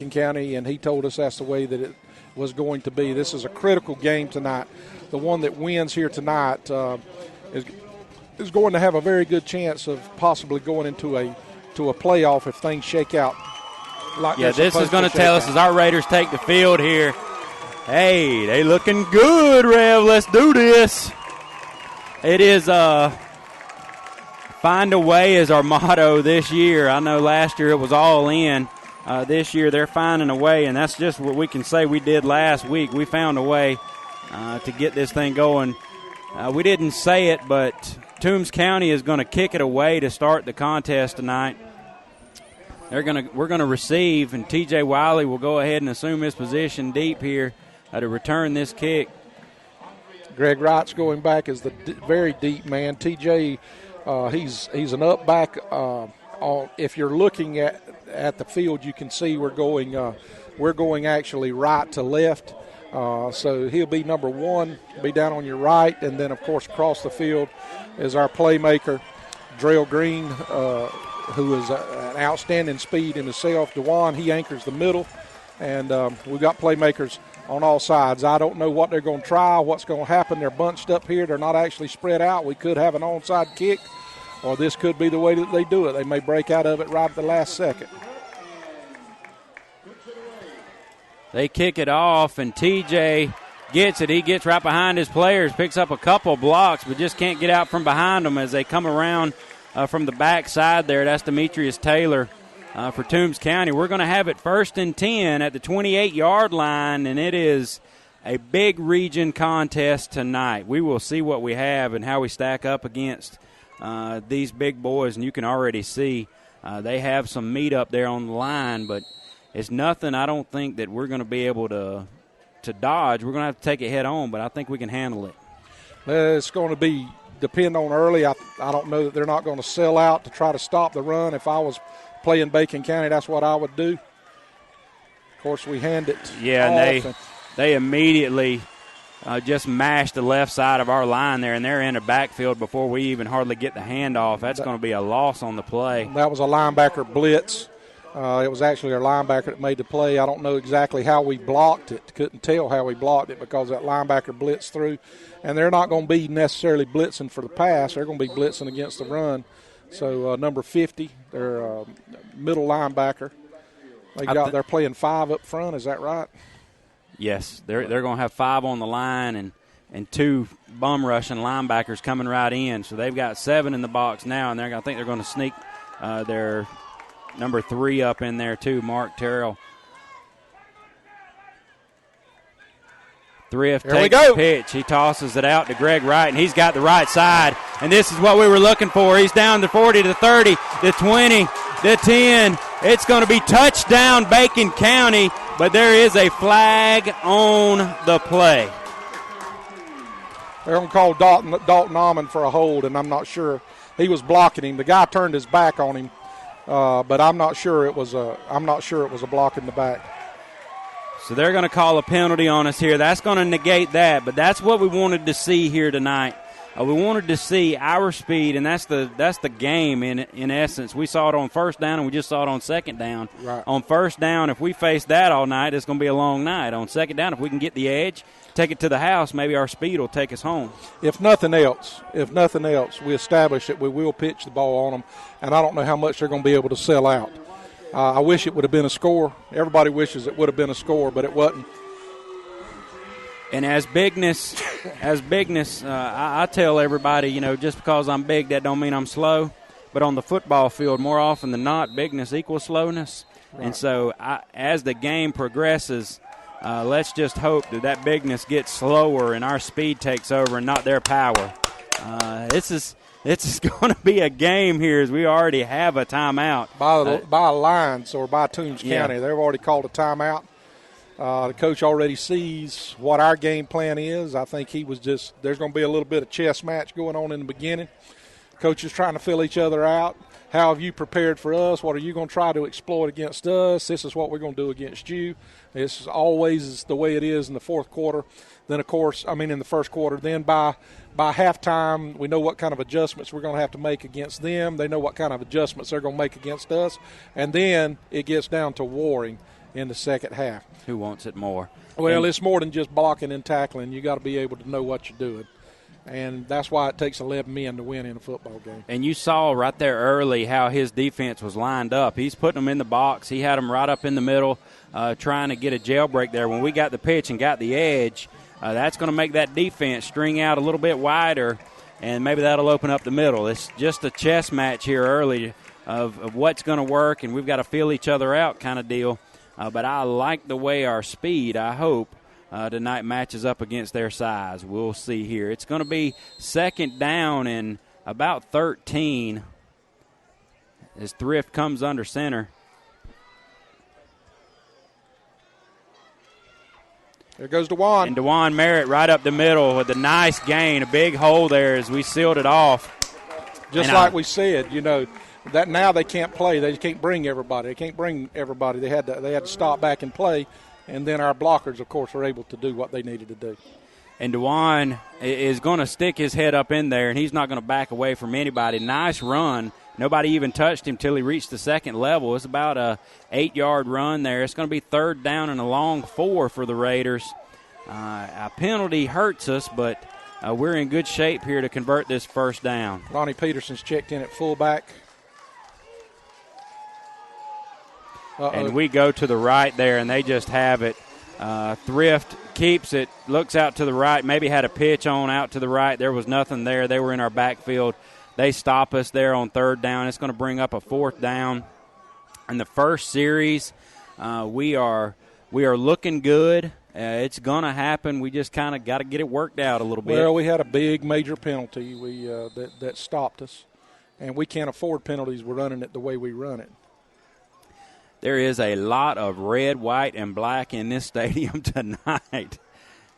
Bacon County, and he told us that's the way that it was going to be. This is a critical game tonight. The one that wins here tonight is going to have a very good chance of possibly going into a playoff if things shake out. This is going to tell us as our Raiders take the field here. Hey, they looking good, Rev. Let's do this. It is find a way is our motto this year. I know last year it was all in. This year they're finding a way, and that's just what we can say we did last week. We found a way to get this thing going. We didn't say it, but Toombs County is going to kick it away to start the contest tonight. We're going to receive, and T.J. Wiley will go ahead and assume his position deep here to return this kick. Greg Wright's going back as the very deep man. T.J., he's an up back. If you're looking at the field, you can see we're going actually right to left. So he'll be number one, be down on your right, and then, of course, across the field is our playmaker, Drell Green, who is an outstanding speed in himself. DeJuan, he anchors the middle, and we've got playmakers on all sides. I don't know what they're going to try, what's going to happen. They're bunched up here. They're not actually spread out. We could have an onside kick, or this could be the way that they do it. They may break out of it right at the last second. They kick it off, and TJ gets it. He gets right behind his players, picks up a couple blocks, but just can't get out from behind them as they come around from the back side there. That's Demetrius Taylor for Toombs County. We're going to have it 1st and 10 at the 28-yard line, and it is a big region contest tonight. We will see what we have and how we stack up against these big boys, and you can already see they have some meat up there on the line, but it's nothing I don't think that we're going to be able to dodge. We're going to have to take it head on, but I think we can handle it. It's going to depend on early. I don't know that they're not going to sell out to try to stop the run. If I was playing Bacon County, that's what I would do. Of course, we hand it off. And they immediately just mashed the left side of our line there, and they're in the backfield before we even hardly get the handoff. That's going to be a loss on the play. That was a linebacker blitz. It was actually our linebacker that made the play. I don't know exactly how we blocked it. Couldn't tell how we blocked it because that linebacker blitzed through. And they're not going to be necessarily blitzing for the pass. They're going to be blitzing against the run. So number 50, their middle linebacker. They're playing 5 up front. Is that right? Yes, they're going to have 5 on the line and 2 bum rushing linebackers coming right in. So they've got 7 in the box now, and I think they're going to sneak their number 3 up in there too, Mark Terrell. Thrift takes the pitch. He tosses it out to Greg Wright, and he's got the right side. And this is what we were looking for. He's down the 40, the 30, the 20, the 10. It's going to be touchdown Bacon County, but there is a flag on the play. They're going to call Dalton Almond for a hold, and I'm not sure. He was blocking him. The guy turned his back on him, but I'm not sure it was a block in the back. So they're going to call a penalty on us here. That's going to negate that, but that's what we wanted to see here tonight. We wanted to see our speed, and that's the game in essence. We saw it on first down, and we just saw it on second down. Right. On first down, if we face that all night, it's going to be a long night. On second down, if we can get the edge, take it to the house, maybe our speed will take us home. If nothing else, we establish that we will pitch the ball on them, and I don't know how much they're going to be able to sell out. I wish it would have been a score. Everybody wishes it would have been a score, but it wasn't. And as bigness, I tell everybody, just because I'm big, that don't mean I'm slow. But on the football field, more often than not, bigness equals slowness. Right. And so as the game progresses, let's just hope that bigness gets slower and our speed takes over and not their power. This is going to be a game here as we already have a timeout. By Alliance or by Toombs County. They've already called a timeout. The coach already sees what our game plan is. I think there's going to be a little bit of chess match going on in the beginning. Coaches trying to fill each other out. How have you prepared for us? What are you going to try to exploit against us? This is what we're going to do against you. This is always the way it is in the fourth quarter. Then, of course, in the first quarter. Then by halftime, we know what kind of adjustments we're going to have to make against them. They know what kind of adjustments they're going to make against us. And then it gets down to warring. in the second half. Who wants it more? Well, it's more than just blocking and tackling. You got to be able to know what you're doing. And that's why it takes 11 men to win in a football game. And you saw right there early how his defense was lined up. He's putting them in the box. He had them right up in the middle, trying to get a jailbreak there. When we got the pitch and got the edge, that's going to make that defense string out a little bit wider, and maybe that'll open up the middle. It's just a chess match here early of what's going to work, and we've got to feel each other out kind of deal. But I like the way our speed, I hope, tonight matches up against their size. We'll see here. It's going to be second down and about 13 as Thrift comes under center. There goes DeJuan. And DeJuan Merritt right up the middle with a nice gain, a big hole there as we sealed it off. Just like we said, that now they can't play. They can't bring everybody. They can't bring everybody. They had to stop back and play. And then our blockers, of course, were able to do what they needed to do. And DeJuan is going to stick his head up in there, and he's not going to back away from anybody. Nice run. Nobody even touched him till he reached the second level. It's about a 8-yard run there. It's going to be third down and a long 4 for the Raiders. A penalty hurts us, but we're in good shape here to convert this first down. Ronnie Peterson's checked in at fullback. And we go to the right there, and they just have it. Thrift keeps it, looks out to the right, maybe had a pitch on out to the right. There was nothing there. They were in our backfield. They stop us there on third down. It's going to bring up a fourth down. In the first series, we are looking good. It's going to happen. We just kind of got to get it worked out a little bit. Well, we had a big major penalty that stopped us, and we can't afford penalties. We're running it the way we run it. There is a lot of red, white, and black in this stadium tonight.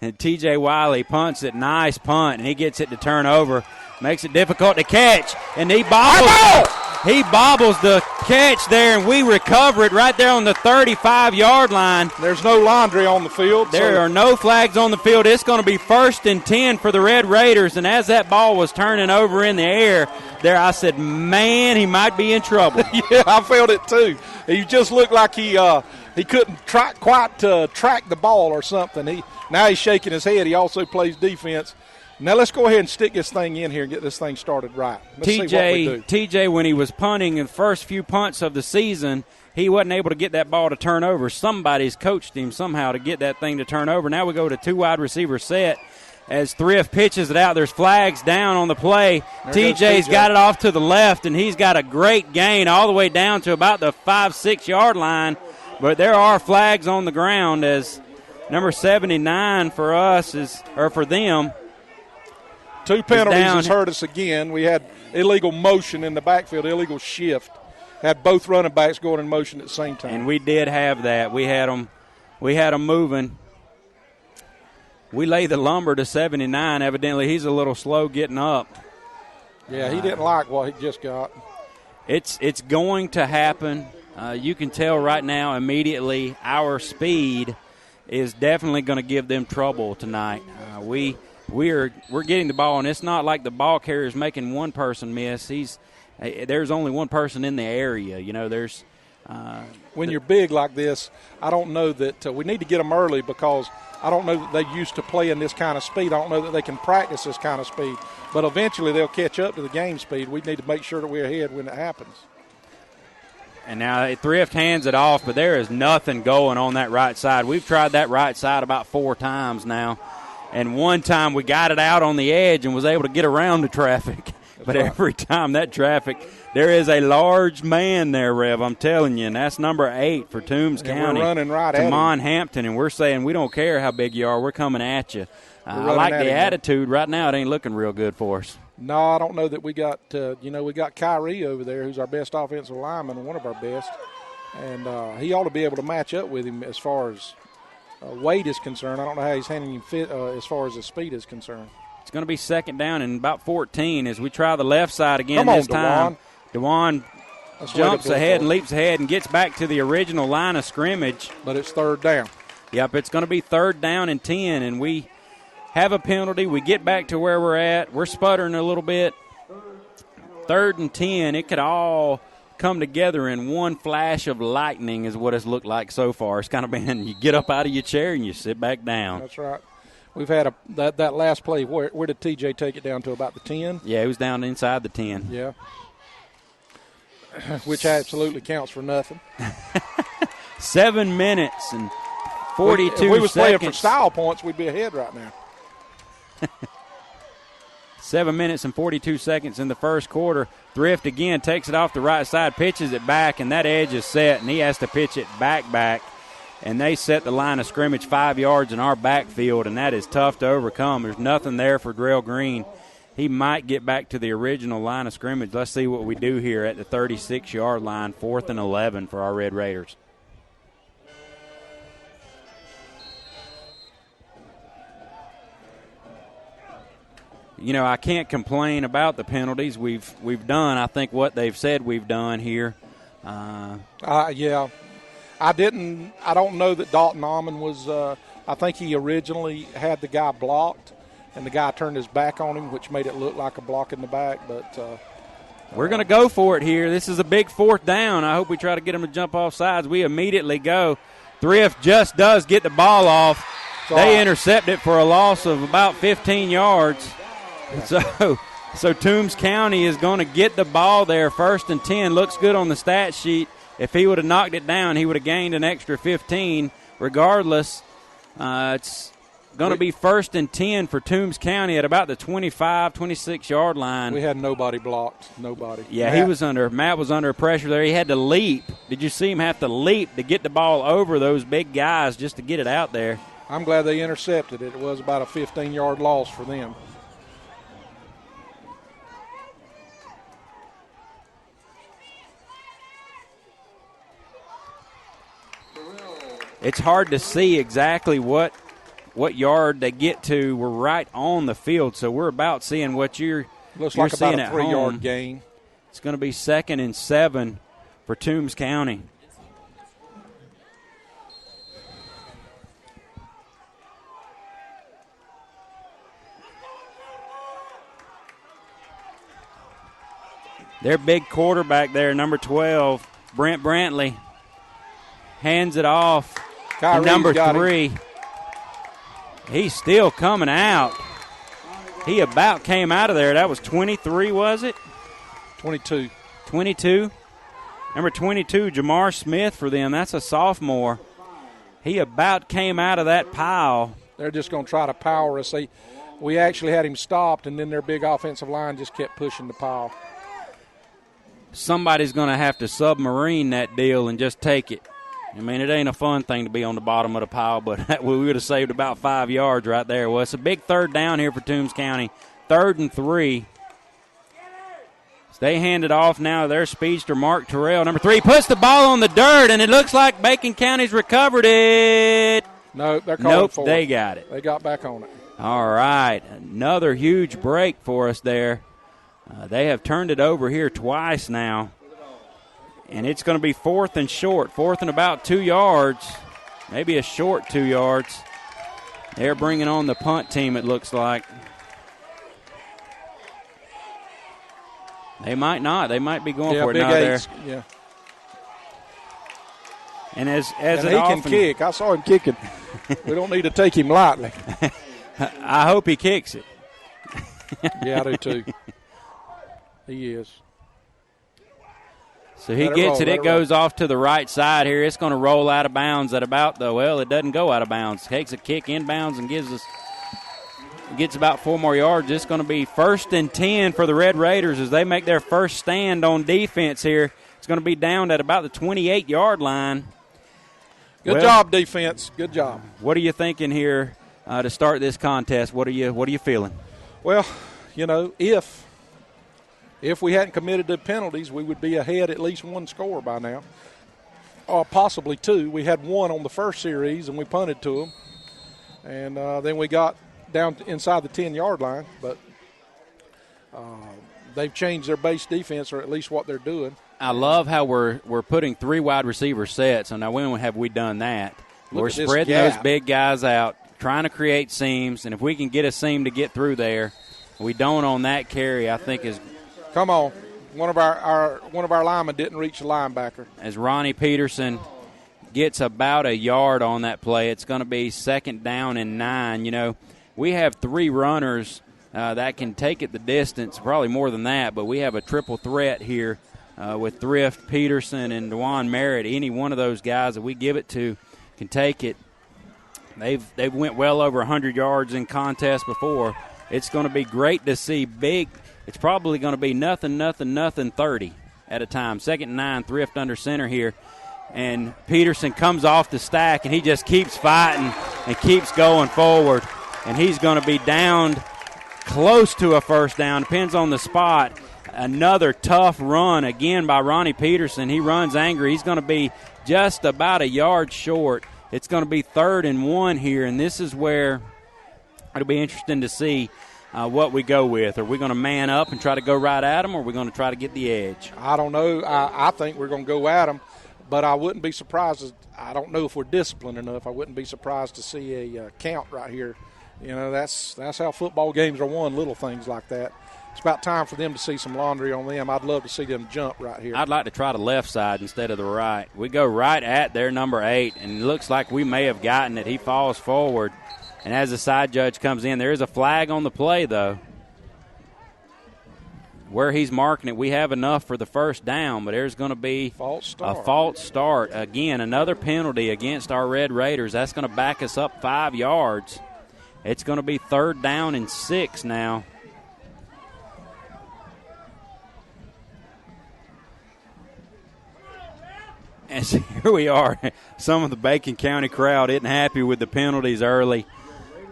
And T.J. Wiley punts it. Nice punt, and he gets it to turn over. Makes it difficult to catch. And he bobbles the catch there, and we recover it right there on the 35-yard line. There's no laundry on the field. There are no flags on the field. It's going to be 1st and 10 for the Red Raiders. And as that ball was turning over in the air, there I said, man, he might be in trouble. Yeah, I felt it too. He just looked like he couldn't quite track the ball or something. Now he's shaking his head. He also plays defense. Now let's go ahead and stick this thing in here and get this thing started right. Let's see what we do. TJ, when he was punting in the first few punts of the season, he wasn't able to get that ball to turn over. Somebody's coached him somehow to get that thing to turn over. Now we go to 2 wide receiver set. As Thrift pitches it out, there's flags down on the play. TJ's got it off to the left, and he's got a great gain all the way down to about the 5-6 yard line. But there are flags on the ground as number 79 for us for them. 2 penalties has hurt us again. We had illegal motion in the backfield, illegal shift. Had both running backs going in motion at the same time. And we did have that. We had them moving. We lay the lumber to 79. Evidently, he's a little slow getting up. Yeah, he didn't like what he just got. It's going to happen. You can tell right now immediately our speed is definitely going to give them trouble tonight. We're getting the ball, and it's not like the ball carrier is making one person miss. There's only one person in the area. There's when you're big like this, I don't know that we need to get them early because I don't know that they're used to playing this kind of speed. I don't know that they can practice this kind of speed. But eventually they'll catch up to the game speed. We need to make sure that we're ahead when it happens. And now Thrift hands it off, but there is nothing going on that right side. We've tried that right side about 4 times now. And one time we got it out on the edge and was able to get around the traffic. But every time that traffic, there is a large man there, Rev, I'm telling you, and that's number 8 for Toombs County. We're running right at him. Tamon Hampton, and we're saying we don't care how big you are, we're coming at you. I like the attitude. Right now it ain't looking real good for us. No, I don't know that we got, we got Kyrie over there, who's our best offensive lineman and one of our best. And he ought to be able to match up with him as far as weight is concerned. I don't know how he's handling him fit as far as his speed is concerned. It's going to be second down and about 14 as we try the left side again this time. DeJuan jumps ahead and leaps ahead and gets back to the original line of scrimmage. But it's third down. Yep, it's going to be third down and 10, and we have a penalty. We get back to where we're at. We're sputtering a little bit. 3rd and 10. It could all come together in one flash of lightning is what it's looked like so far. It's kind of been you get up out of your chair and you sit back down. That's right. We've had that last play. Where did TJ take it down to, about the 10? Yeah, he was down inside the 10. Yeah. Which absolutely counts for nothing. 7 minutes and 42 seconds. If we was playing for style points, we'd be ahead right now. 7 minutes and 42 seconds in the first quarter. Thrift again takes it off the right side, pitches it back, and that edge is set, and he has to pitch it back. And they set the line of scrimmage 5 yards in our backfield, and that is tough to overcome. There's nothing there for Drell Green. He might get back to the original line of scrimmage. Let's see what we do here at the 36-yard line, 4th and 11 for our Red Raiders. You know, I can't complain about the penalties we've done. I think what they've said we've done here. Yeah. I don't know that Dalton Almond was I think he originally had the guy blocked, and the guy turned his back on him, which made it look like a block in the back. But we're going to go for it here. This is a big 4th down. I hope we try to get him to jump off sides. We immediately go. Thrift just does get the ball off. They intercept it for a loss of about 15 yards. Yeah. So Toombs County is going to get the ball there, 1st and 10. Looks good on the stat sheet. If he would have knocked it down, he would have gained an extra 15. Regardless, it's going to be 1st and 10 for Toombs County at about the 25, 26-yard line. We had nobody blocked, nobody. Yeah, Matt was under pressure there. He had to leap. Did you see him have to leap to get the ball over those big guys just to get it out there? I'm glad they intercepted it. It was about a 15-yard loss for them. It's hard to see exactly what yard they get to. We're right on the field, so we're about seeing what you're like seeing about a at 3-yard home. gain. It's going to be 2nd and 7 for Toombs County. Their big quarterback there, number 12, Brent Brantley, hands it off. Number 3, he's still coming out. He about came out of there. That was 23, was it? 22. 22. Number 22, Jamar Smith for them. That's a sophomore. He about came out of that pile. They're just going to try to power us. We actually had him stopped, and then their big offensive line just kept pushing the pile. Somebody's going to have to submarine that deal and just take it. I mean, it ain't a fun thing to be on the bottom of the pile, but we would have saved about 5 yards right there. Well, it's a big 3rd down here for Toombs County. 3rd and 3. So they hand it off now to their speedster, Mark Terrell. Number 3 puts the ball on the dirt, and it looks like Bacon County's recovered it. No, they're calling for it. They got it. They got back on it. All right, another huge break for us there. They have turned it over here twice now. And it's going to be 4th and short, 4th and about 2 yards, maybe a short 2 yards. They're bringing on the punt team, it looks like. They might not. They might be going for it now. There. Yeah. And as he can kick. I saw him kicking. We don't need to take him lightly. I hope he kicks it. Yeah, I do too. He is. So he gets it. It goes off to the right side here. It's going to roll out of bounds at about it doesn't go out of bounds. Takes a kick inbounds and gets about 4 more yards. It's going to be 1st and 10 for the Red Raiders as they make their first stand on defense here. It's going to be down at about the 28-yard line. Good job, defense. Good job. What are you thinking here to start this contest? What are you feeling? Well, you know, if we hadn't committed the penalties, we would be ahead at least 1 score by now, or possibly 2. We had 1 on the first series, and we punted to them. And then we got down inside the 10-yard line. But they've changed their base defense, or at least what they're doing. I love how we're putting 3 wide receiver sets. And now when have we done that? We're spreading those big guys out, trying to create seams. And if we can get a seam to get through there, we don't on that carry, I think is – Come on. One of our linemen didn't reach the linebacker. As Ronnie Peterson gets about a yard on that play, it's going to be 2nd down and 9. You know, we have 3 runners that can take it the distance, probably more than that, but we have a triple threat here with Thrift, Peterson, and DeJuan Merritt. Any one of those guys that we give it to can take it. They've went well over 100 yards in contests before. It's going to be great to see big. It's probably going to be nothing 30 at a time. 2nd and 9, Thrift under center here. And Peterson comes off the stack, and he just keeps fighting and keeps going forward. And he's going to be downed close to a 1st down. Depends on the spot. Another tough run again by Ronnie Peterson. He runs angry. He's going to be just about a yard short. It's going to be 3rd and 1 here, and this is where it'll be interesting to see what we go with. Are we going to man up and try to go right at them, or are we going to try to get the edge? I don't know. I think we're going to go at them, but I wouldn't be surprised. I don't know if we're disciplined enough. I wouldn't be surprised to see a count right here. You know, that's how football games are won, little things like that. It's about time for them to see some laundry on them. I'd love to see them jump right here. I'd like to try the left side instead of the right. We go right at their number 8, and it looks like we may have gotten it. He falls forward, and as the side judge comes in, there is a flag on the play, though. Where he's marking it, we have enough for the 1st down, but there's going to be a false start. Again, another penalty against our Red Raiders. That's going to back us up 5 yards. It's going to be 3rd down and 6 now. And so here we are. Some of the Bacon County crowd isn't happy with the penalties early.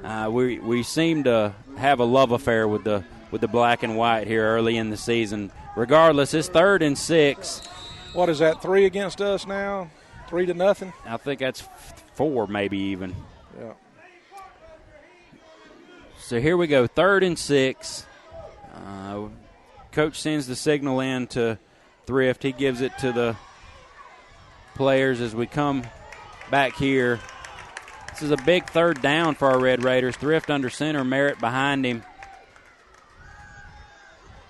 We seem to have a love affair with the black and white here early in the season. Regardless, it's 3rd and 6. What is that, 3 against us now? 3-0? I think that's 4 maybe even. Yeah. So here we go, 3rd and 6. Coach sends the signal in to Thrift. He gives it to the players as we come back here. This is a big 3rd down for our Red Raiders. Thrift under center, Merritt behind him.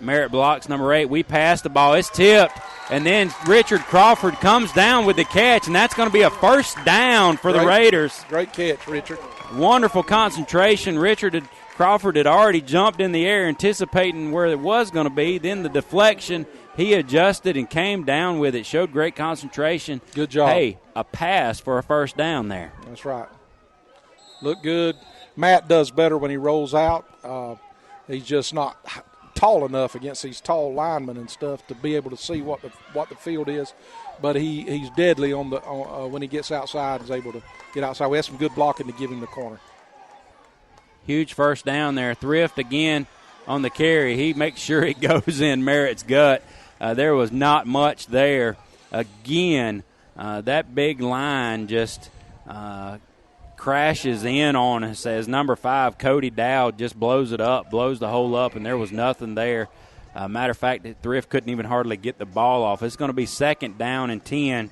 Merritt blocks number 8. We pass the ball. It's tipped. And then Richard Crawford comes down with the catch, and that's going to be a 1st down for the Raiders. Great catch, Richard. Wonderful concentration. Crawford had already jumped in the air anticipating where it was going to be. Then the deflection, he adjusted and came down with it. Showed great concentration. Good job. Hey, a pass for a 1st down there. That's right. Look good. Matt does better when he rolls out. He's just not tall enough against these tall linemen and stuff to be able to see what the field is. But he's deadly on the when he gets outside. Is able to get outside. We have some good blocking to give him the corner. Huge 1st down there. Thrift again on the carry. He makes sure it goes in Merritt's gut. There was not much there. Again, that big line just crashes in on us as number 5, Cody Dowd, just blows it up, blows the hole up, and there was nothing there. Matter of fact, Thrift couldn't even hardly get the ball off. It's going to be 2nd down and 10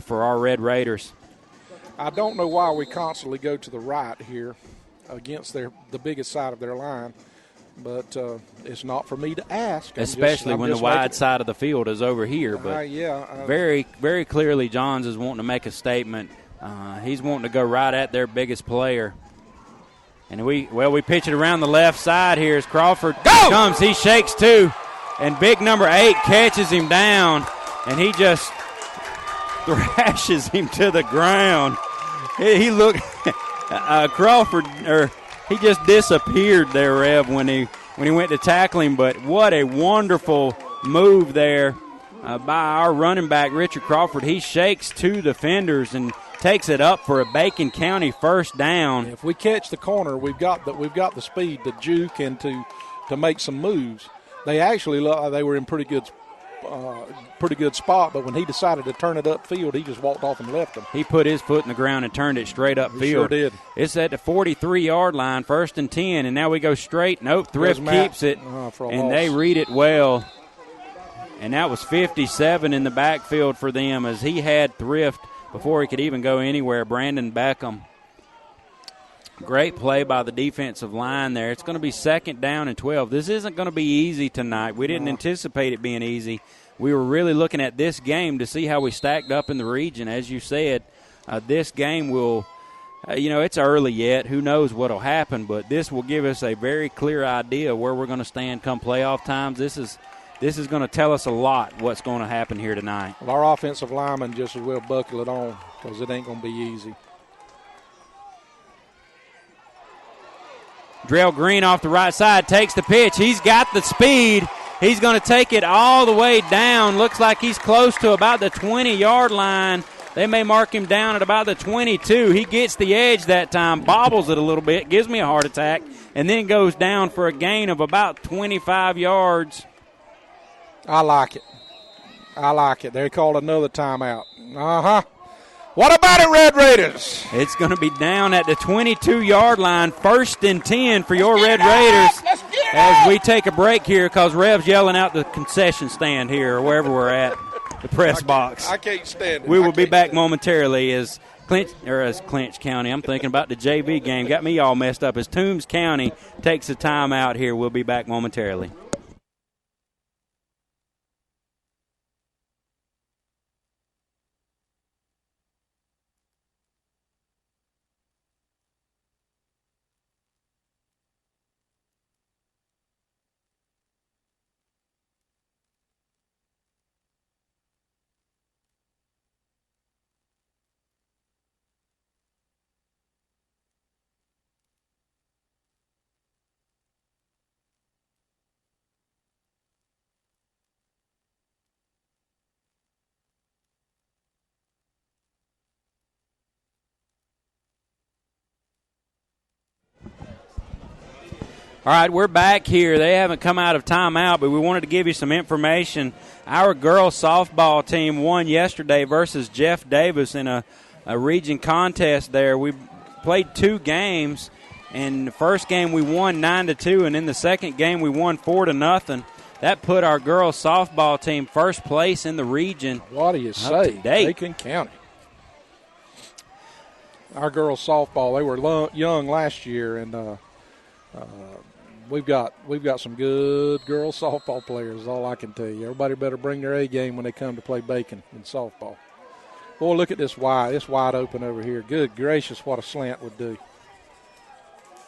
for our Red Raiders. I don't know why we constantly go to the right here against the biggest side of their line, but it's not for me to ask. Especially when the wide side of the field is over here. But very, very clearly Johns is wanting to make a statement. He's wanting to go right at their biggest player. And we pitch it around the left side here as Crawford comes. He shakes too, and big number 8 catches him down, and he just thrashes him to the ground. He looked Crawford, he just disappeared there, Rev, when he went to tackle him. But what a wonderful move there by our running back, Richard Crawford. He shakes 2 defenders and takes it up for a Bacon County 1st down. If we catch the corner, we've got the speed to juke and to make some moves. They actually they were in pretty good spot, but when he decided to turn it upfield, he just walked off and left them. He put his foot in the ground and turned it straight upfield. He sure did. It's at the 43-yard line, 1st and 10, and now we go straight. Nope, Thrift keeps it, and they read it well. And that was 57 in the backfield for them as he had Thrift before he could even go anywhere. Brandon Beckham. Great play by the defensive line there. It's going to be 2nd down and 12. This isn't going to be easy tonight. We didn't anticipate it being easy. We were really looking at this game to see how we stacked up in the region. As you said, this game will, it's early yet. Who knows what will happen, but this will give us a very clear idea where we're going to stand come playoff times. This is going to tell us a lot what's going to happen here tonight. Well, our offensive linemen just as well buckle it on because it ain't going to be easy. Drell Green off the right side takes the pitch. He's got the speed. He's going to take it all the way down. Looks like he's close to about the 20-yard line. They may mark him down at about the 22. He gets the edge that time, bobbles it a little bit, gives me a heart attack, and then goes down for a gain of about 25 yards. I like it. They called another timeout. Uh-huh. What about it, Red Raiders? It's going to be down at the 22-yard line, 1st and 10 for your Red Raiders as we take a break here because Rev's yelling out the concession stand here or wherever we're at, the press box. I can't stand it. We will be back momentarily as Clinch County. I'm thinking about the JV game. Got me all messed up as Toombs County takes a timeout here. We'll be back momentarily. All right, we're back here. They haven't come out of timeout, but we wanted to give you some information. Our girls softball team won yesterday versus Jeff Davis in a region contest there. We played 2 games. In the first game we won 9-2, and in the second game we won 4-0. That put our girls softball team first place in the region. What do you say? Aiken County. Our girls softball, they were young last year, and we've got some good girls softball players, is all I can tell you. Everybody better bring their A game when they come to play Bacon in softball. Boy, look at this wide. It's wide open over here. Good gracious, what a slant would do.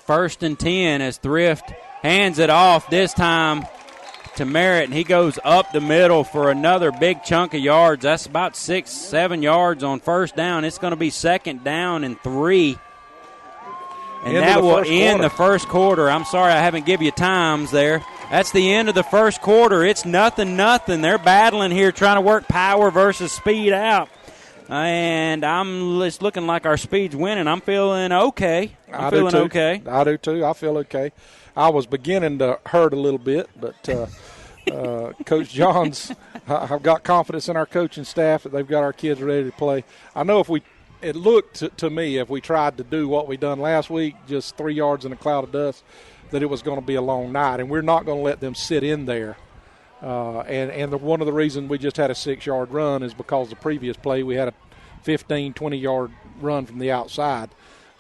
1st and 10 as Thrift hands it off this time to Merritt, and he goes up the middle for another big chunk of yards. That's about 6-7 yards on 1st down. It's going to be 2nd down and 3. And that will end the first quarter. I'm sorry I haven't given you times there. That's the end of the first quarter. It's 0-0. They're battling here trying to work power versus speed out. And it's looking like our speed's winning. I'm feeling okay. I do too. I feel okay. I was beginning to hurt a little bit, but Coach Johns, I've got confidence in our coaching staff that they've got our kids ready to play. I know it looked to me, if we tried to do what we done last week, just 3 yards in a cloud of dust, that it was going to be a long night, and we're not going to let them sit in there. One of the reasons we just had a 6-yard run is because the previous play we had a 15, 20-yard run from the outside.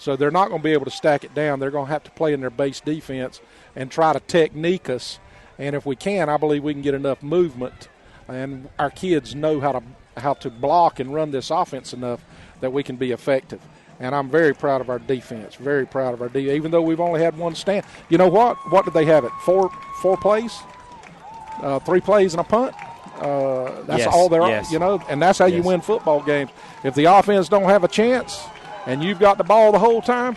So they're not going to be able to stack it down. They're going to have to play in their base defense and try to technique us. And if we can, I believe we can get enough movement, and our kids know how to block and run this offense enough that we can be effective. And I'm very proud of our defense, very proud of our defense, even though we've only had one stand. You know what? What did they have it? Four plays? 3 plays and a punt? That's all they're on, and that's how you win football games. If the offense don't have a chance and you've got the ball the whole time.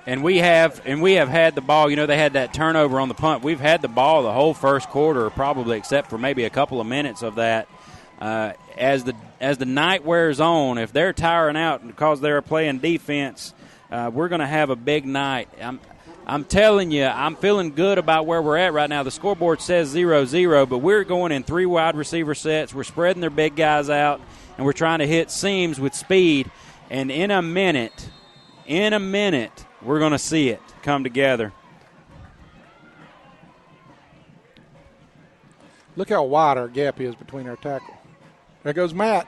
And we have had the ball. They had that turnover on the punt. We've had the ball the whole first quarter, probably except for maybe a couple of minutes of that. As the night wears on, if they're tiring out because they're playing defense, we're going to have a big night. I'm telling you, I'm feeling good about where we're at right now. The scoreboard says 0-0, but we're going in 3 wide receiver sets. We're spreading their big guys out, and we're trying to hit seams with speed. And in a minute, we're going to see it come together. Look how wide our gap is between our tackle. There goes Matt.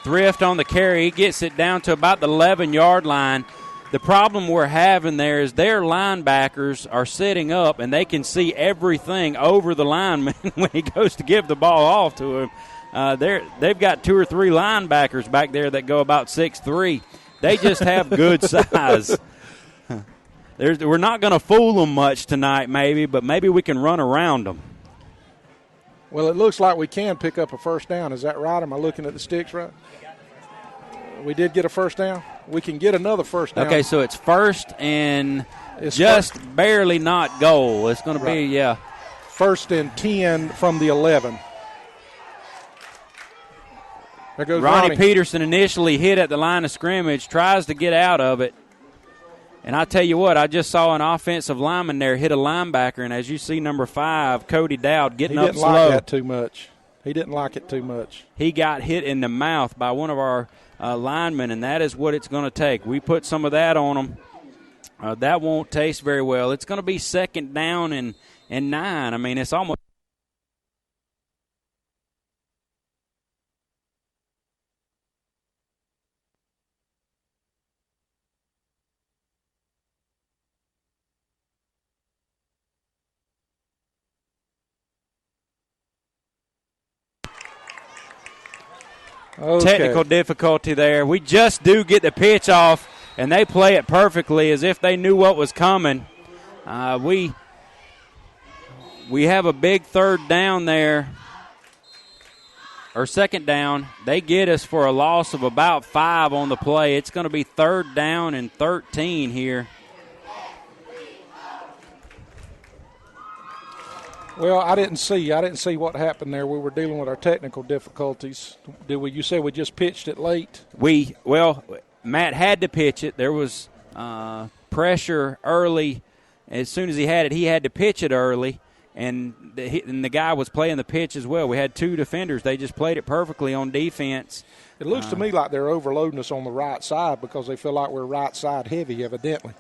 Thrift on the carry. He gets it down to about the 11-yard line. the problem we're having there is their linebackers are sitting up, and they can see everything over the lineman when he goes to give the ball off to him. They've got 2 or 3 linebackers back there that go about 6'3". They just have good size. We're not going to fool them much tonight, but maybe we can run around them. Well, it looks like we can pick up a first down. Is that right? Am I looking at the sticks right? We did get a first down. We can get another first down. Okay, so it's first and barely not goal. It's going to be, yeah. First and 10 from the 11. There goes Ronnie Peterson initially hit at the line of scrimmage, tries to get out of it. And I tell you what, I just saw an offensive lineman there hit a linebacker, and as you see, number 5, Cody Dowd, getting up slow. He didn't like that too much. He didn't like it too much. He got hit in the mouth by one of our linemen, and that is what it's going to take. We put some of that on them. That won't taste very well. It's going to be second down and 9. I mean, it's almost. Okay. Technical difficulty there. We just do get the pitch off, and they play it perfectly as if they knew what was coming. We have a big third down there, or second down. They get us for a loss of about 5 on the play. It's going to be third down and 13 here. Well, I didn't see what happened there. We were dealing with our technical difficulties. You said we just pitched it late? Matt had to pitch it. There was pressure early. As soon as he had to pitch it early, and the guy was playing the pitch as well. We had 2 defenders. They just played it perfectly on defense. It looks to me like they're overloading us on the right side because they feel like we're right side heavy, evidently.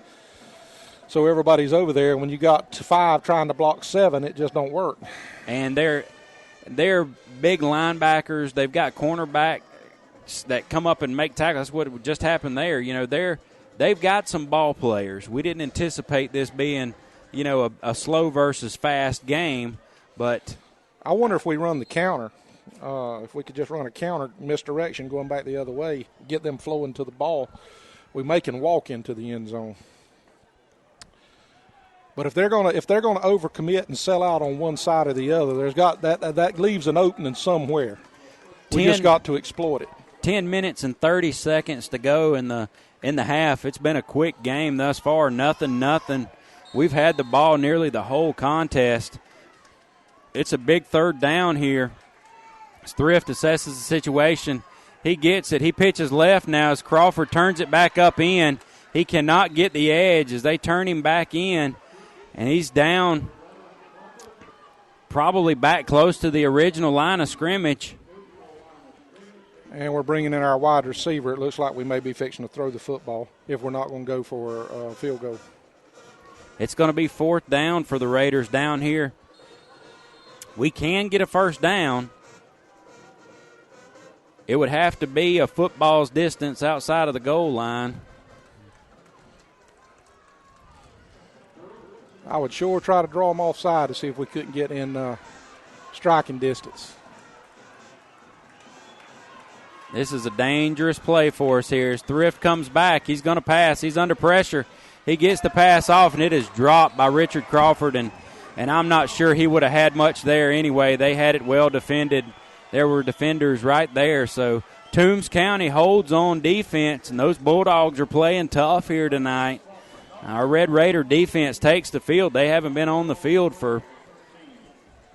So everybody's over there, and when you got 5 trying to block 7, it just don't work. And they're big linebackers. They've got cornerbacks that come up and make tackles. That's what just happened there. You know, they've got some ball players. We didn't anticipate this being, a slow versus fast game, but I wonder if we run the counter. If we could just run a counter misdirection going back the other way, get them flowing to the ball, we make them walk into the end zone. But if they're gonna overcommit and sell out on one side or the other, that leaves an opening somewhere. We just got to exploit it. 10 minutes and 30 seconds to go in the half. It's been a quick game thus far. Nothing. We've had the ball nearly the whole contest. It's a big third down here. As Thrift assesses the situation, he gets it. He pitches left now as Crawford turns it back up in. He cannot get the edge as they turn him back in. And he's down probably back close to the original line of scrimmage. And we're bringing in our wide receiver. It looks like we may be fixing to throw the football if we're not going to go for a field goal. It's going to be 4th down for the Raiders down here. We can get a first down. It would have to be a football's distance outside of the goal line. I would sure try to draw them offside to see if we couldn't get in striking distance. This is a dangerous play for us here. As Thrift comes back, he's going to pass. He's under pressure. He gets the pass off, and it is dropped by Richard Crawford, and I'm not sure he would have had much there anyway. They had it well defended. There were defenders right there. So Toombs County holds on defense, and those Bulldogs are playing tough here tonight. Our Red Raider defense takes the field. They haven't been on the field for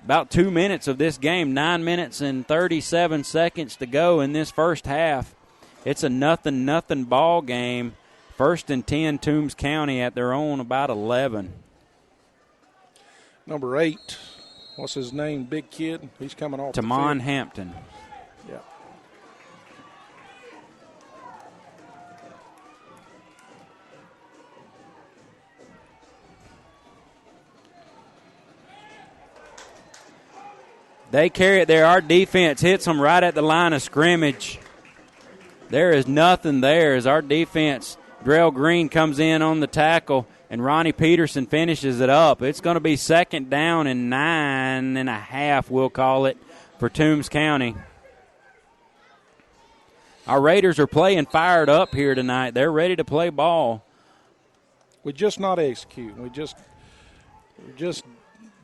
about 2 minutes of this game. 9 minutes and 37 seconds to go in this first half. It's a nothing ball game. 1st and 10, Toombs County at their own about 11. Number 8, what's his name? Big kid. He's coming off the field. Tamon Hampton. Yeah. They carry it there. Our defense hits them right at the line of scrimmage. There is nothing there as our defense Drell Green comes in on the tackle, and Ronnie Peterson finishes it up. It's going to be 2nd down and 9.5, we'll call it, for Toombs County. Our Raiders are playing fired up here tonight. They're ready to play ball. We're just not executing. We're just